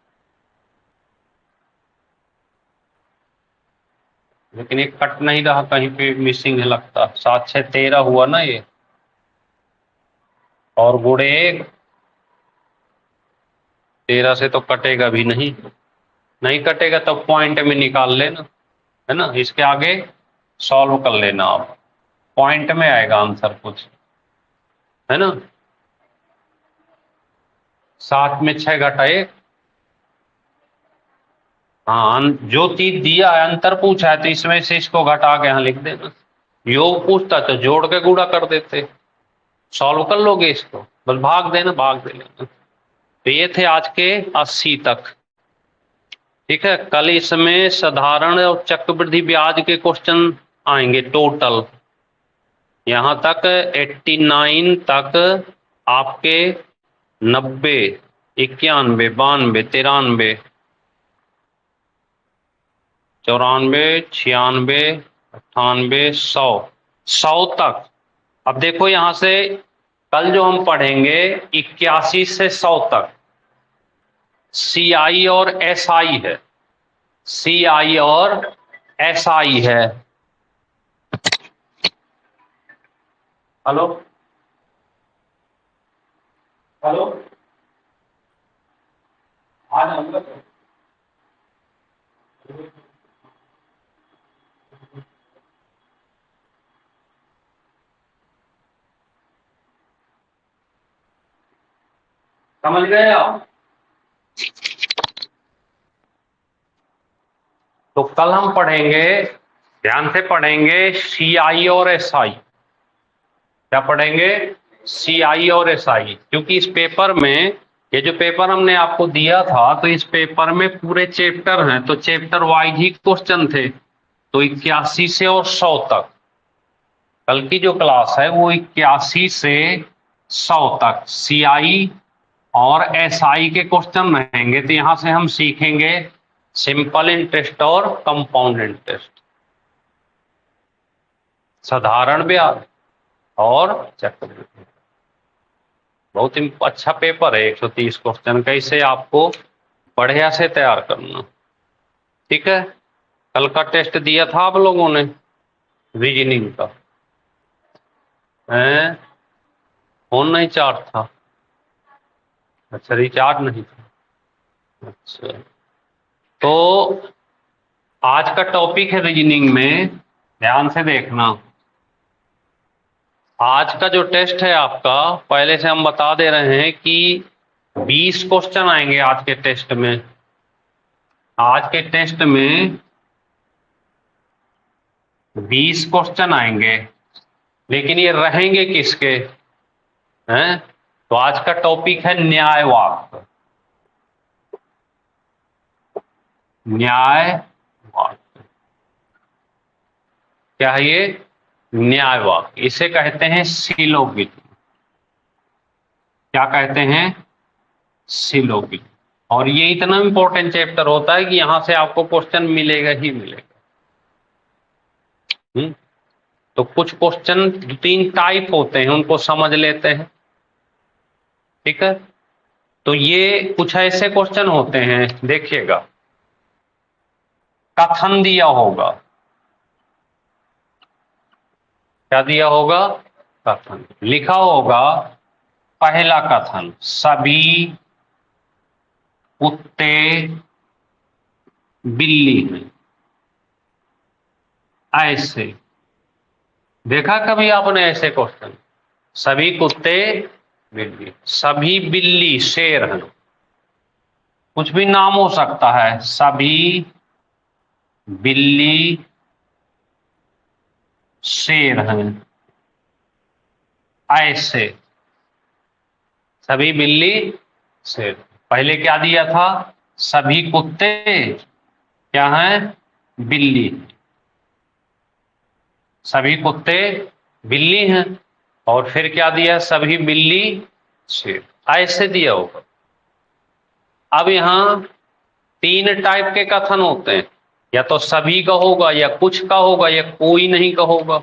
लेकिन ये कट नहीं रहा, कहीं पे मिसिंग है लगता, 7 6 13 हुआ ना ये, और गुणे 1, 13 से तो कटेगा भी नहीं, नहीं कटेगा तो पॉइंट में निकाल लेना, है ना, इसके आगे सॉल्व कर लेना आप, पॉइंट में आएगा आंसर कुछ, है ना। 7 में 6 घटा 1, हाँ, जो चीज दिया है अंतर पूछा है तो इसमें से इसको घटा के यहाँ लिख देना। योग पूछता तो जोड़ के गुणा कर देते, सॉल्व कर लोगे इसको, बस भाग देना, भाग दे लेना। तो ये थे आज के 80 तक, ठीक है। कल इसमें साधारण और चक्रवृद्धि ब्याज के क्वेश्चन आएंगे टोटल, यहां तक 89 तक आपके 90 91 92 93 94 96 98 100 तक। अब देखो यहां से कल जो हम पढ़ेंगे 81 से 100 तक CI और SI है, CI और SI है। हेलो हेलो, आ जाऊंगा। समझ गए आप? तो कल हम पढ़ेंगे, ध्यान से पढ़ेंगे, CI और SI। क्या पढ़ेंगे, CI और SI, क्योंकि इस पेपर में, ये जो पेपर हमने आपको दिया था, तो इस पेपर में पूरे चैप्टर हैं, तो चैप्टर वाइज ही क्वेश्चन थे। तो 81 से और 100 तक कल की जो क्लास है वो 81 से 100 तक CI और SI के क्वेश्चन रहेंगे। तो यहां से हम सीखेंगे सिंपल इंटरेस्ट और कंपाउंड इंटरेस्ट, साधारण ब्याज और चक्रवृद्धि। बहुत अच्छा पेपर है, 130 क्वेश्चन का, इसे आपको बढ़िया से तैयार करना, ठीक है। कल का टेस्ट दिया था आप लोगों ने रीजनिंग का, फोन नहीं चार्ज था, अच्छा रिचार्ज नहीं था, अच्छा। तो आज का टॉपिक है रीजनिंग में, ध्यान से देखना। आज का जो टेस्ट है आपका, पहले से हम बता दे रहे हैं कि 20 क्वेश्चन आएंगे आज के टेस्ट में। आज के टेस्ट में 20 क्वेश्चन आएंगे, लेकिन ये रहेंगे किसके, हैं? तो आज का टॉपिक है न्यायवाद, न्यायवाद। क्या है ये, न्यायवाद, इसे कहते हैं सिलोगिज्म। क्या कहते हैं, सिलोगिज्म। और ये इतना इंपॉर्टेंट चैप्टर होता है कि यहां से आपको क्वेश्चन मिलेगा ही मिलेगा। तो कुछ क्वेश्चन 2-3 टाइप होते हैं, उनको समझ लेते हैं, ठीक है। तो ये कुछ ऐसे क्वेश्चन होते हैं, देखिएगा, कथन दिया होगा, क्या दिया होगा, कथन लिखा होगा। पहला कथन, सभी कुत्ते बिल्ली हैं, ऐसे देखा कभी आपने ऐसे क्वेश्चन? सभी कुत्ते बिल्ली, सभी बिल्ली शेर हैं, कुछ भी नाम हो सकता है, सभी बिल्ली शेर हैं, ऐसे सभी बिल्ली शेर। पहले क्या दिया था? सभी कुत्ते क्या हैं? बिल्ली। सभी कुत्ते बिल्ली हैं, और फिर क्या दिया? सभी बिल्ली शेर, ऐसे दिया होगा। अब यहां तीन टाइप के कथन होते हैं, या तो सभी का होगा, या कुछ का होगा, या कोई नहीं का होगा।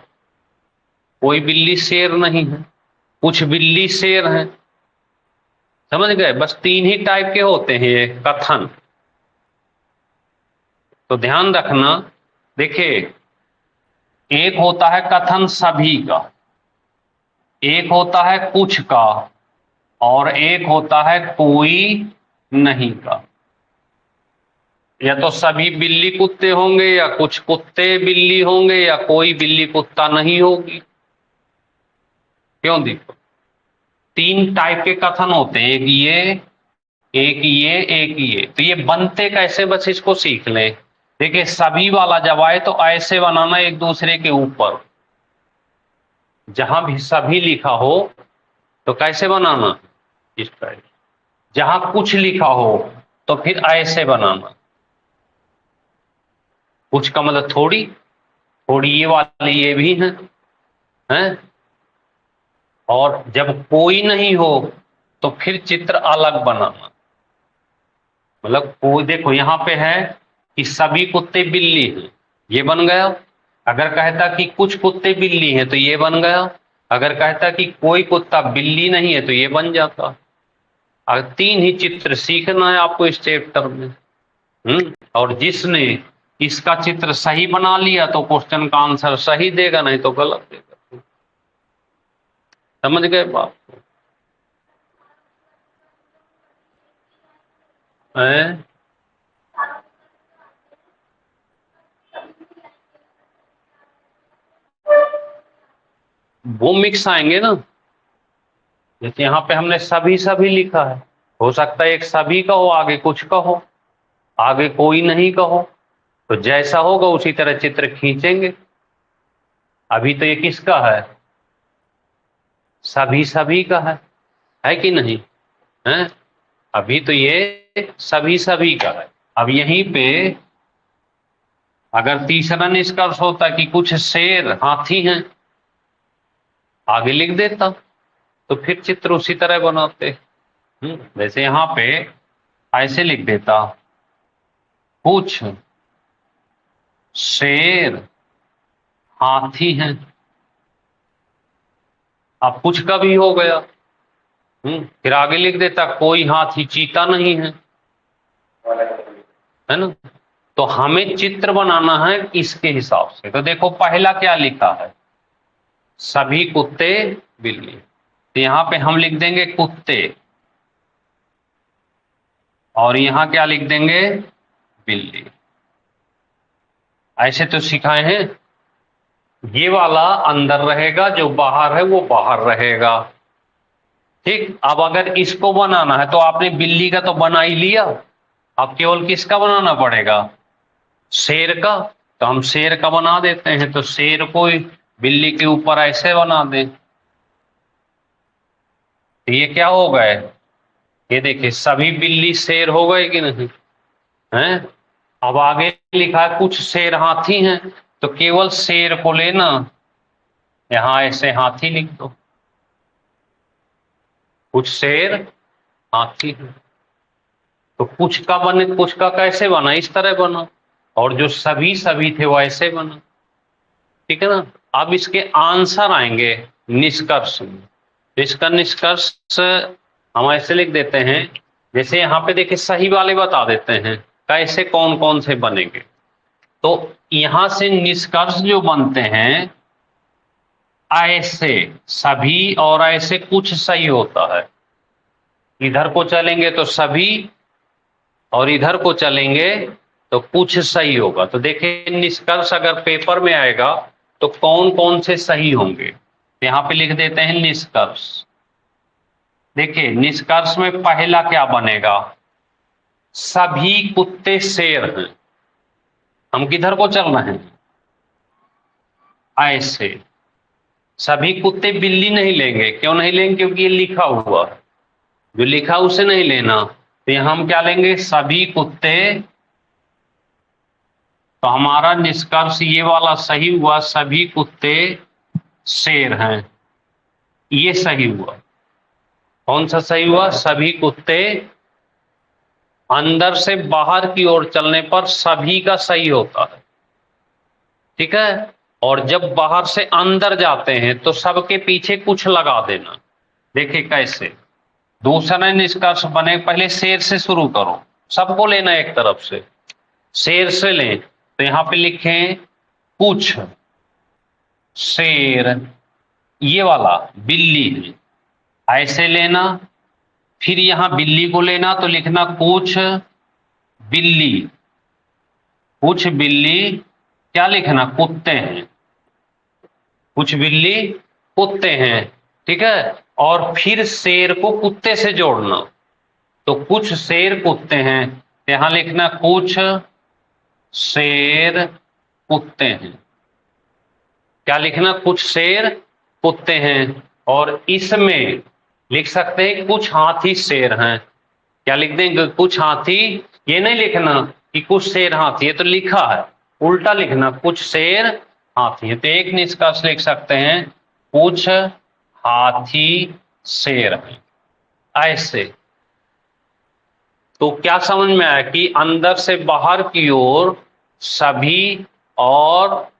कोई बिल्ली शेर नहीं है, कुछ बिल्ली शेर है, समझ गए? बस तीन ही टाइप के होते हैं ये कथन, तो ध्यान रखना। देखिए, एक होता है कथन सभी का, एक होता है कुछ का, और एक होता है कोई नहीं का। या तो सभी बिल्ली कुत्ते होंगे, या कुछ कुत्ते बिल्ली होंगे, या कोई बिल्ली कुत्ता नहीं होगी। क्यों? देखो, तीन टाइप के कथन होते हैं, एक ये, एक ये, एक ये। तो ये बनते कैसे, बस इसको सीख लें। देखिए, सभी वाला जब आए तो ऐसे बनाना एक दूसरे के ऊपर, जहां भी सभी लिखा हो तो कैसे बनाना? इस टाइप। जहां कुछ लिखा हो तो फिर ऐसे बनाना। कुछ का मतलब थोड़ी, थोड़ी ये वाली ये भी है। और जब कोई नहीं हो तो फिर चित्र अलग बनाना। मतलब कोई, देखो यहां पे है कि सभी कुत्ते बिल्ली हैं, ये बन गया। अगर कहता कि कुछ कुत्ते बिल्ली हैं तो ये बन गया। अगर कहता कि कोई कुत्ता बिल्ली नहीं है तो ये बन जाता। और तीन ही चित्र सीखना है आपको इस चैप्टर में। और जिसने इसका चित्र सही बना लिया तो क्वेश्चन का आंसर सही देगा, नहीं तो गलत देगा। समझ गए बात? हैं? वो मिक्स आएंगे ना। जैसे यहाँ पे हमने सभी सभी लिखा है, हो सकता है एक सभी का हो, आगे कुछ का हो, आगे कोई नहीं का हो। तो जैसा होगा उसी तरह चित्र खींचेंगे। अभी तो ये किसका है? सभी सभी का है कि नहीं? है? अभी तो ये सभी सभी का है। अब यहीं पे अगर तीसरा निष्कर्ष होता कि कुछ शेर हाथी हैं, आगे लिख देता, तो फिर चित्र उसी तरह बनाते। जैसे यहां पे ऐसे लिख देता, कुछ शेर हाथी हैं। अब कुछ का भी हो गया। फिर आगे लिख देता, कोई हाथी चीता नहीं है ना? तो हमें चित्र बनाना है इसके हिसाब से। तो देखो, पहला क्या लिखा है? सभी कुत्ते बिल्ली। तो यहां पे हम लिख देंगे कुत्ते, और यहां क्या लिख देंगे? बिल्ली। ऐसे तो सिखाए हैं। ये वाला अंदर रहेगा, जो बाहर है वो बाहर रहेगा। ठीक। अब अगर इसको बनाना है तो आपने बिल्ली का तो बना ही लिया, अब केवल किसका बनाना पड़ेगा? शेर का। तो हम शेर का बना देते हैं, तो शेर को बिल्ली के ऊपर ऐसे बना दें। तो ये क्या हो गए? ये देखिए, सभी बिल्ली शेर हो गए कि नहीं? हैं? अब आगे लिखा है कुछ शेर हाथी हैं, तो केवल शेर को लेना, यहां ऐसे हाथी लिख दो। कुछ शेर हाथी हैं। तो कुछ का बने, कुछ का कैसे बना? इस तरह बना। और जो सभी सभी थे वो ऐसे बना। ठीक है ना? अब इसके आंसर आएंगे निष्कर्ष में। तो इसका निष्कर्ष हम ऐसे लिख देते हैं, जैसे यहां पे देखिए सही वाले बता देते हैं कैसे कौन कौन से बनेंगे। तो यहां से निष्कर्ष जो बनते हैं, ऐसे सभी और ऐसे कुछ सही होता है। इधर को चलेंगे तो सभी, और इधर को चलेंगे तो कुछ सही होगा। तो देखिए, निष्कर्ष अगर पेपर में आएगा तो कौन कौन से सही होंगे? यहां पे लिख देते हैं निष्कर्ष। देखिए निष्कर्ष में पहला क्या बनेगा? सभी कुत्ते शेर हैं। हम किधर को चल रहे हैं? ऐसे। सभी कुत्ते बिल्ली नहीं लेंगे। क्यों नहीं लेंगे? क्योंकि ये लिखा हुआ है। जो लिखा उसे नहीं लेना। तो यहां हम क्या लेंगे? सभी कुत्ते। तो हमारा निष्कर्ष ये वाला सही हुआ, सभी कुत्ते शेर हैं। ये सही हुआ। कौन सा सही हुआ? सभी कुत्ते। अंदर से बाहर की ओर चलने पर सभी का सही होता है, ठीक है। और जब बाहर से अंदर जाते हैं तो सबके पीछे कुछ लगा देना। देखिए कैसे। दूसरा निष्कर्ष बने, पहले शेर से शुरू करो, सबको लेना एक तरफ से। शेर से लें तो यहां पे लिखें कुछ शेर, ये वाला बिल्ली है, ऐसे लेना। फिर यहां बिल्ली को लेना तो लिखना कुछ बिल्ली। कुछ बिल्ली क्या लिखना? कुत्ते हैं। कुछ बिल्ली कुत्ते हैं, ठीक है। और फिर शेर को कुत्ते से जोड़ना। तो कुछ शेर कुत्ते हैं, यहां लिखना कुछ शेर कुत्ते हैं। क्या लिखना? कुछ शेर कुत्ते हैं। और इसमें लिख सकते हैं कुछ हाथी शेर हैं। क्या लिख देंगे? कुछ हाथी। ये नहीं लिखना कि कुछ शेर हाथी, ये तो लिखा है। उल्टा लिखना कुछ शेर हाथी है। तो एक निष्कर्ष लिख सकते हैं कुछ हाथी शेर हैं, ऐसे। तो क्या समझ में आया कि अंदर से बाहर की ओर सभी, और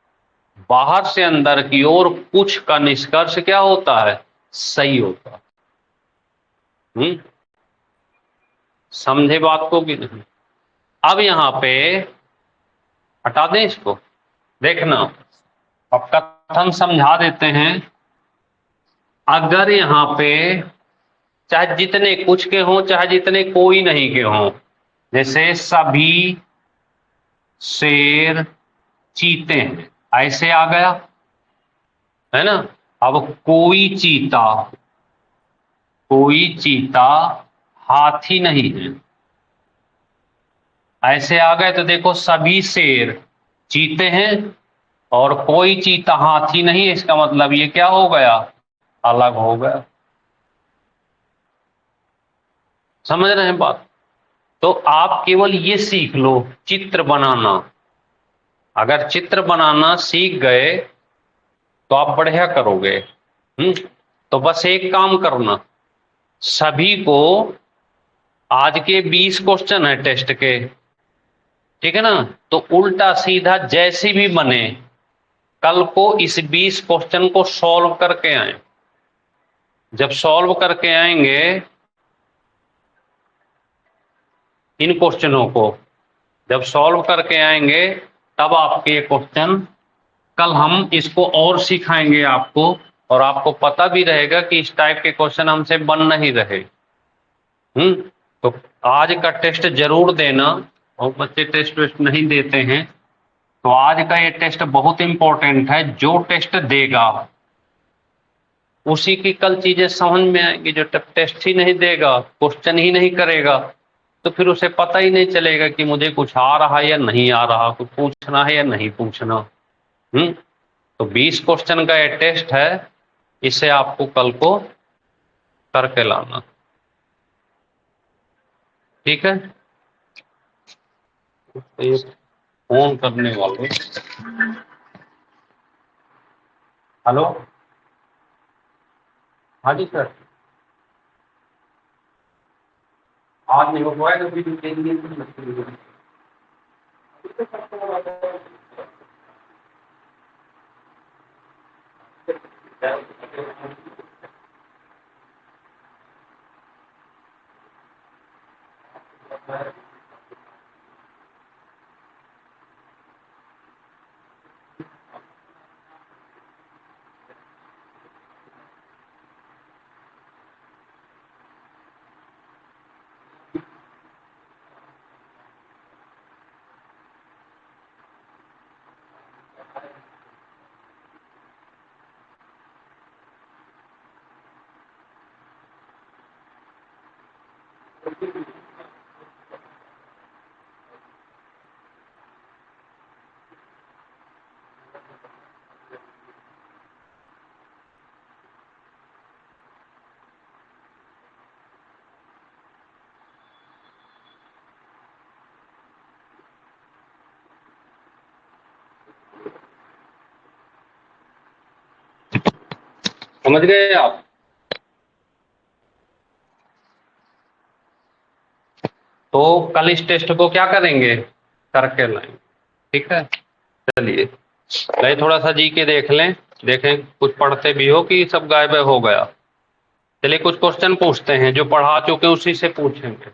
बाहर से अंदर की ओर कुछ का निष्कर्ष क्या होता है? सही होता है। समझे बात को कि नहीं? अब यहां पे हटा दें इसको। देखना, अब कथन समझा देते हैं। अगर यहां पे चाहे जितने कुछ के हों, चाहे जितने कोई नहीं के हों, जैसे सभी शेर चीते हैं, ऐसे आ गया है ना। अब कोई चीता हाथी नहीं है, ऐसे आ गए। तो देखो सभी शेर चीते हैं और कोई चीता हाथी नहीं है, इसका मतलब ये क्या हो गया? अलग हो गया। समझ रहे हैं बात? तो आप केवल ये सीख लो चित्र बनाना। अगर चित्र बनाना सीख गए तो आप बढ़िया करोगे। तो बस एक काम करना, सभी को, आज के 20 क्वेश्चन है टेस्ट के, ठीक है ना। तो उल्टा सीधा जैसी भी बने, कल को इस 20 क्वेश्चन को सॉल्व करके आए। जब सॉल्व करके आएंगे इन क्वेश्चनों को, जब सॉल्व करके आएंगे तब आपके ये क्वेश्चन, कल हम इसको और सिखाएंगे आपको, और आपको पता भी रहेगा कि इस टाइप के क्वेश्चन हमसे बन नहीं रहे। तो आज का टेस्ट जरूर देना। और बच्चे टेस्ट वेस्ट नहीं देते हैं, तो आज का ये टेस्ट बहुत इंपॉर्टेंट है। जो टेस्ट देगा उसी की कल चीजें समझ में आएंगी। जो टेस्ट ही नहीं देगा, क्वेश्चन ही नहीं करेगा, तो फिर उसे पता ही नहीं चलेगा कि मुझे कुछ आ रहा है या नहीं आ रहा, कुछ पूछना है या नहीं पूछना। तो 20 क्वेश्चन का ये टेस्ट है, इसे आपको कल को करके लाना, ठीक है। तो ये फोन करने वाले, हेलो, हाँ जी सर, आज नहीं हो पाएगा तो फिर देंगे। समझ गए आप? तो कल इस टेस्ट को क्या करेंगे, करके लाएंगे, ठीक है। चलिए भाई थोड़ा सा जी के देख लें, देखें कुछ पढ़ते भी हो कि सब गायब हो गया। चलिए कुछ क्वेश्चन पूछते हैं, जो पढ़ा चुके उसी से पूछेंगे।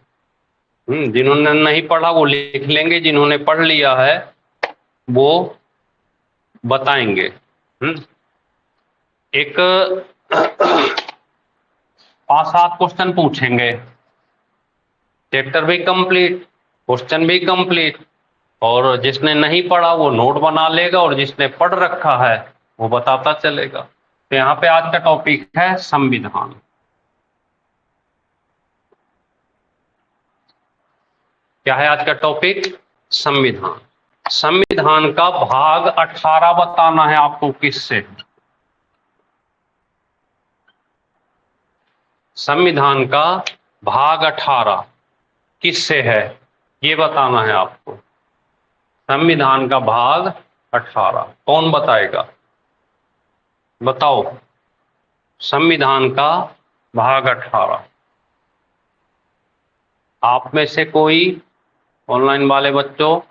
जिन्होंने नहीं पढ़ा वो लिख लेंगे, जिन्होंने पढ़ लिया है वो बताएंगे। एक 5-7 क्वेश्चन पूछेंगे, चैप्टर भी कंप्लीट, क्वेश्चन भी कंप्लीट, और जिसने नहीं पढ़ा वो नोट बना लेगा, और जिसने पढ़ रखा है वो बताता चलेगा। तो यहाँ पे आज का टॉपिक है संविधान। क्या है आज का टॉपिक? संविधान। संविधान का भाग 18 बताना है आपको, किससे? संविधान का भाग 18 किससे है ये बताना है आपको। संविधान का भाग 18 कौन बताएगा? बताओ, संविधान का भाग 18 आप में से कोई, ऑनलाइन वाले बच्चों,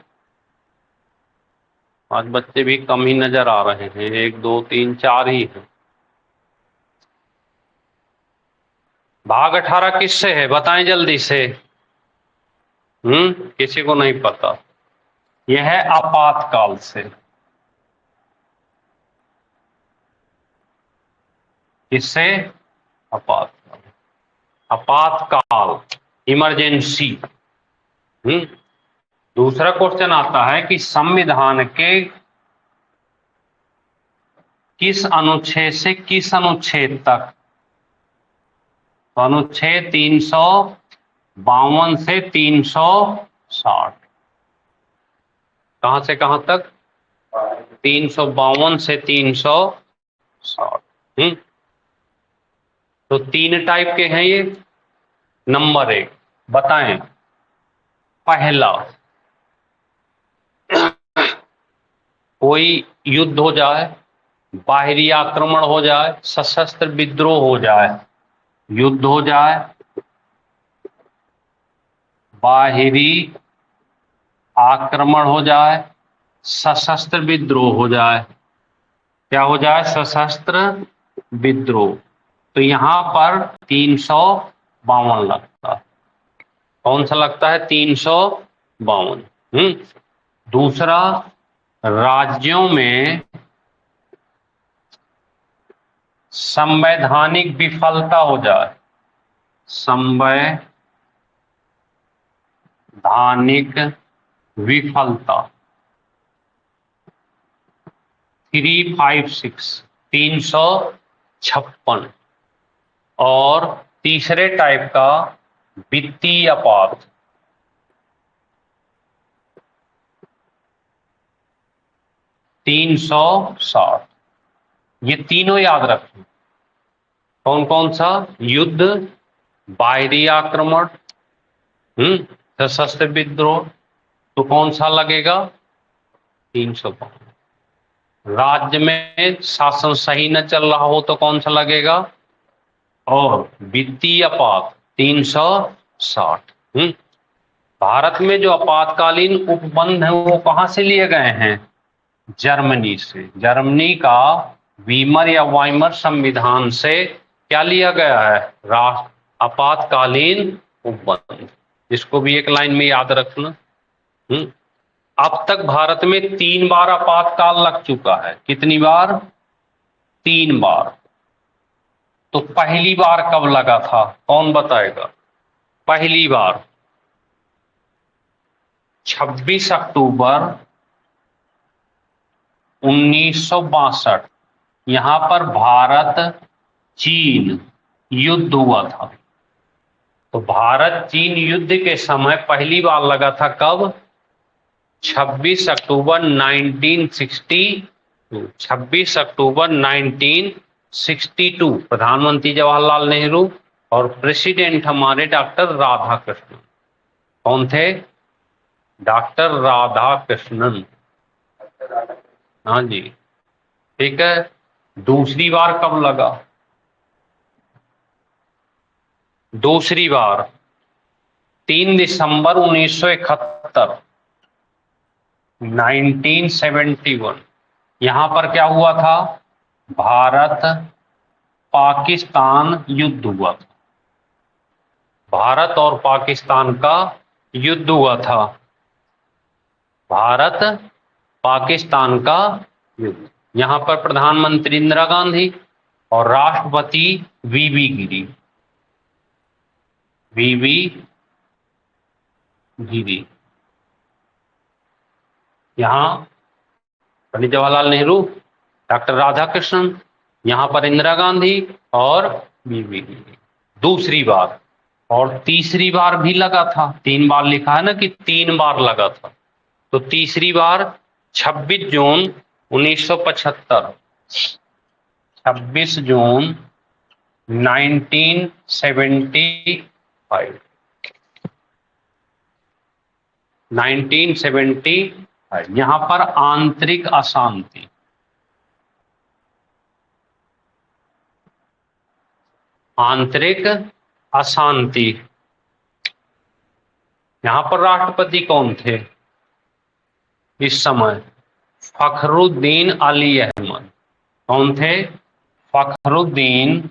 आज बच्चे भी कम ही नजर आ रहे हैं, 1 2 3 4 ही हैं। भाग 18 किससे है बताएं जल्दी से। किसी को नहीं पता? यह है आपातकाल से। किससे? आपातकाल, आपातकाल, इमरजेंसी। दूसरा क्वेश्चन आता है कि संविधान के किस अनुच्छेद से किस अनुच्छेद तक? तो अनुच्छेद 352 से 360, कहां से कहां तक? 352 से 360। तो 3 टाइप के हैं ये। नंबर 1 बताएं। पहला, कोई युद्ध हो जाए, बाहरी आक्रमण हो जाए, सशस्त्र विद्रोह हो जाए, युद्ध हो जाए, बाहरी आक्रमण हो जाए, सशस्त्र विद्रोह हो जाए। क्या हो जाए? सशस्त्र विद्रोह। तो यहां पर 352 लगता है। कौन सा लगता है? 352। दूसरा, राज्यों में संवैधानिक विफलता हो जाए, संवैधानिक विफलता। 356, 356। और तीसरे टाइप का वित्तीय आपात, 360। ये तीनों याद रखें। कौन कौन सा? युद्ध, बाहरी आक्रमण, सशस्त्र विद्रोह। तो कौन सा लगेगा? 352। राज्य में शासन सही न चल रहा हो तो कौन सा लगेगा? और वित्तीय आपात 360। भारत में जो आपातकालीन उपबंध है वो कहां से लिए गए हैं? जर्मनी से। जर्मनी का वीमर या वाइमर संविधान से क्या लिया गया है? राष्ट्र आपातकालीन उपबंध। इसको भी एक लाइन में याद रखना। अब तक भारत में 3 बार आपातकाल लग चुका है। कितनी बार? 3 बार। तो पहली बार कब लगा था कौन बताएगा? पहली बार 26 अक्टूबर 1962, यहां पर भारत चीन युद्ध हुआ था। तो भारत चीन युद्ध के समय पहली बार लगा था कब? 26 अक्टूबर 1962। 26 अक्टूबर 1962 प्रधानमंत्री जवाहरलाल नेहरू और प्रेसिडेंट हमारे डॉक्टर राधाकृष्णन। कौन थे? डॉक्टर राधाकृष्णन। हाँ जी, ठीक है। दूसरी बार कब लगा? दूसरी बार 3 दिसंबर 1971, 1971। यहां पर क्या हुआ था? भारत पाकिस्तान युद्ध हुआ था। भारत और पाकिस्तान का युद्ध हुआ था। भारत पाकिस्तान का युद्ध। यहां पर प्रधानमंत्री इंदिरा गांधी और राष्ट्रपति वीवी गिरी। वीवी गिरी। यहां पंडित जवाहरलाल नेहरू, डॉक्टर राधाकृष्णन, यहां पर इंदिरा गांधी और वीवी गिरी। दूसरी बार। और तीसरी बार भी लगा था। 3 बार लिखा है ना कि 3 बार लगा था। तो तीसरी बार 26 जून 1975, 26 जून 1975, 1975। यहां पर आंतरिक अशांति। आंतरिक अशांति। यहां पर राष्ट्रपति कौन थे इस समय? फखरुद्दीन अली अहमद। कौन थे? फखरुद्दीन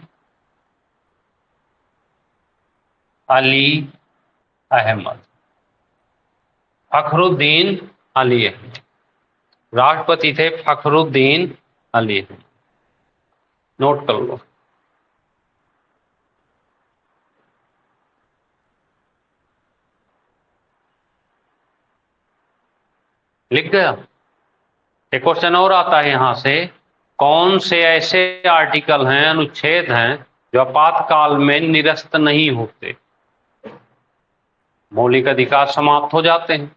अली अहमद। फखरुद्दीन अली अहमद राष्ट्रपति थे। फखरुद्दीन अली अहमद, नोट कर लो। लिख गया? एक क्वेश्चन और आता है यहां से, कौन से ऐसे आर्टिकल हैं, अनुच्छेद हैं जो आपातकाल में निरस्त नहीं होते? मौलिक अधिकार समाप्त हो जाते हैं।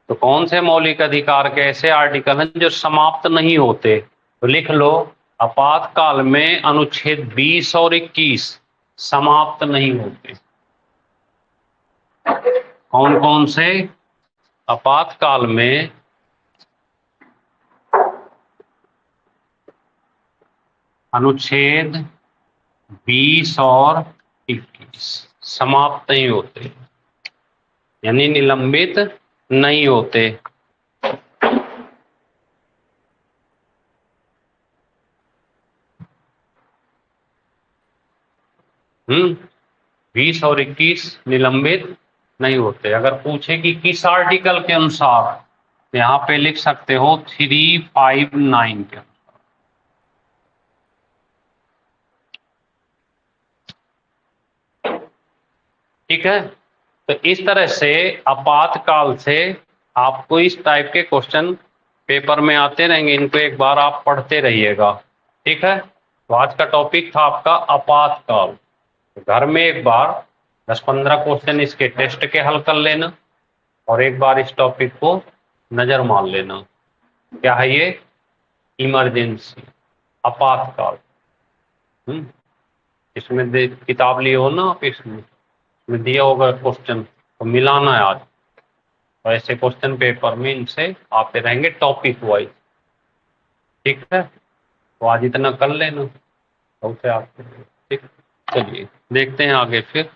तो कौन से मौलिक अधिकार के ऐसे आर्टिकल हैं जो समाप्त नहीं होते? तो लिख लो, आपातकाल में अनुच्छेद 20 और 21 समाप्त नहीं होते। कौन कौन से? आपातकाल में अनुच्छेद 20 और 21 समाप्त नहीं होते, यानी निलंबित नहीं होते। 20 और 21 निलंबित नहीं होते। अगर पूछे कि किस आर्टिकल के अनुसार, तो यहां पे लिख सकते हो 359 के। ठीक है। तो इस तरह से आपातकाल से आपको इस टाइप के क्वेश्चन पेपर में आते रहेंगे। इनको एक बार आप पढ़ते रहिएगा। ठीक है। तो आज का टॉपिक था आपका आपातकाल। घर में एक बार 10-15 क्वेश्चन इसके टेस्ट के हल कर लेना और एक बार इस टॉपिक को नजर मार लेना। क्या है ये? इमरजेंसी, आपातकाल। इसमें किताब लिए हो ना आप, इसमें दिया होगा क्वेश्चन, तो मिलाना है आज। और ऐसे क्वेश्चन पेपर में इनसे आते रहेंगे टॉपिक वाइज। ठीक है। तो आज इतना कर लेना। तो आपको ठीक, चलिए देखते हैं आगे फिर।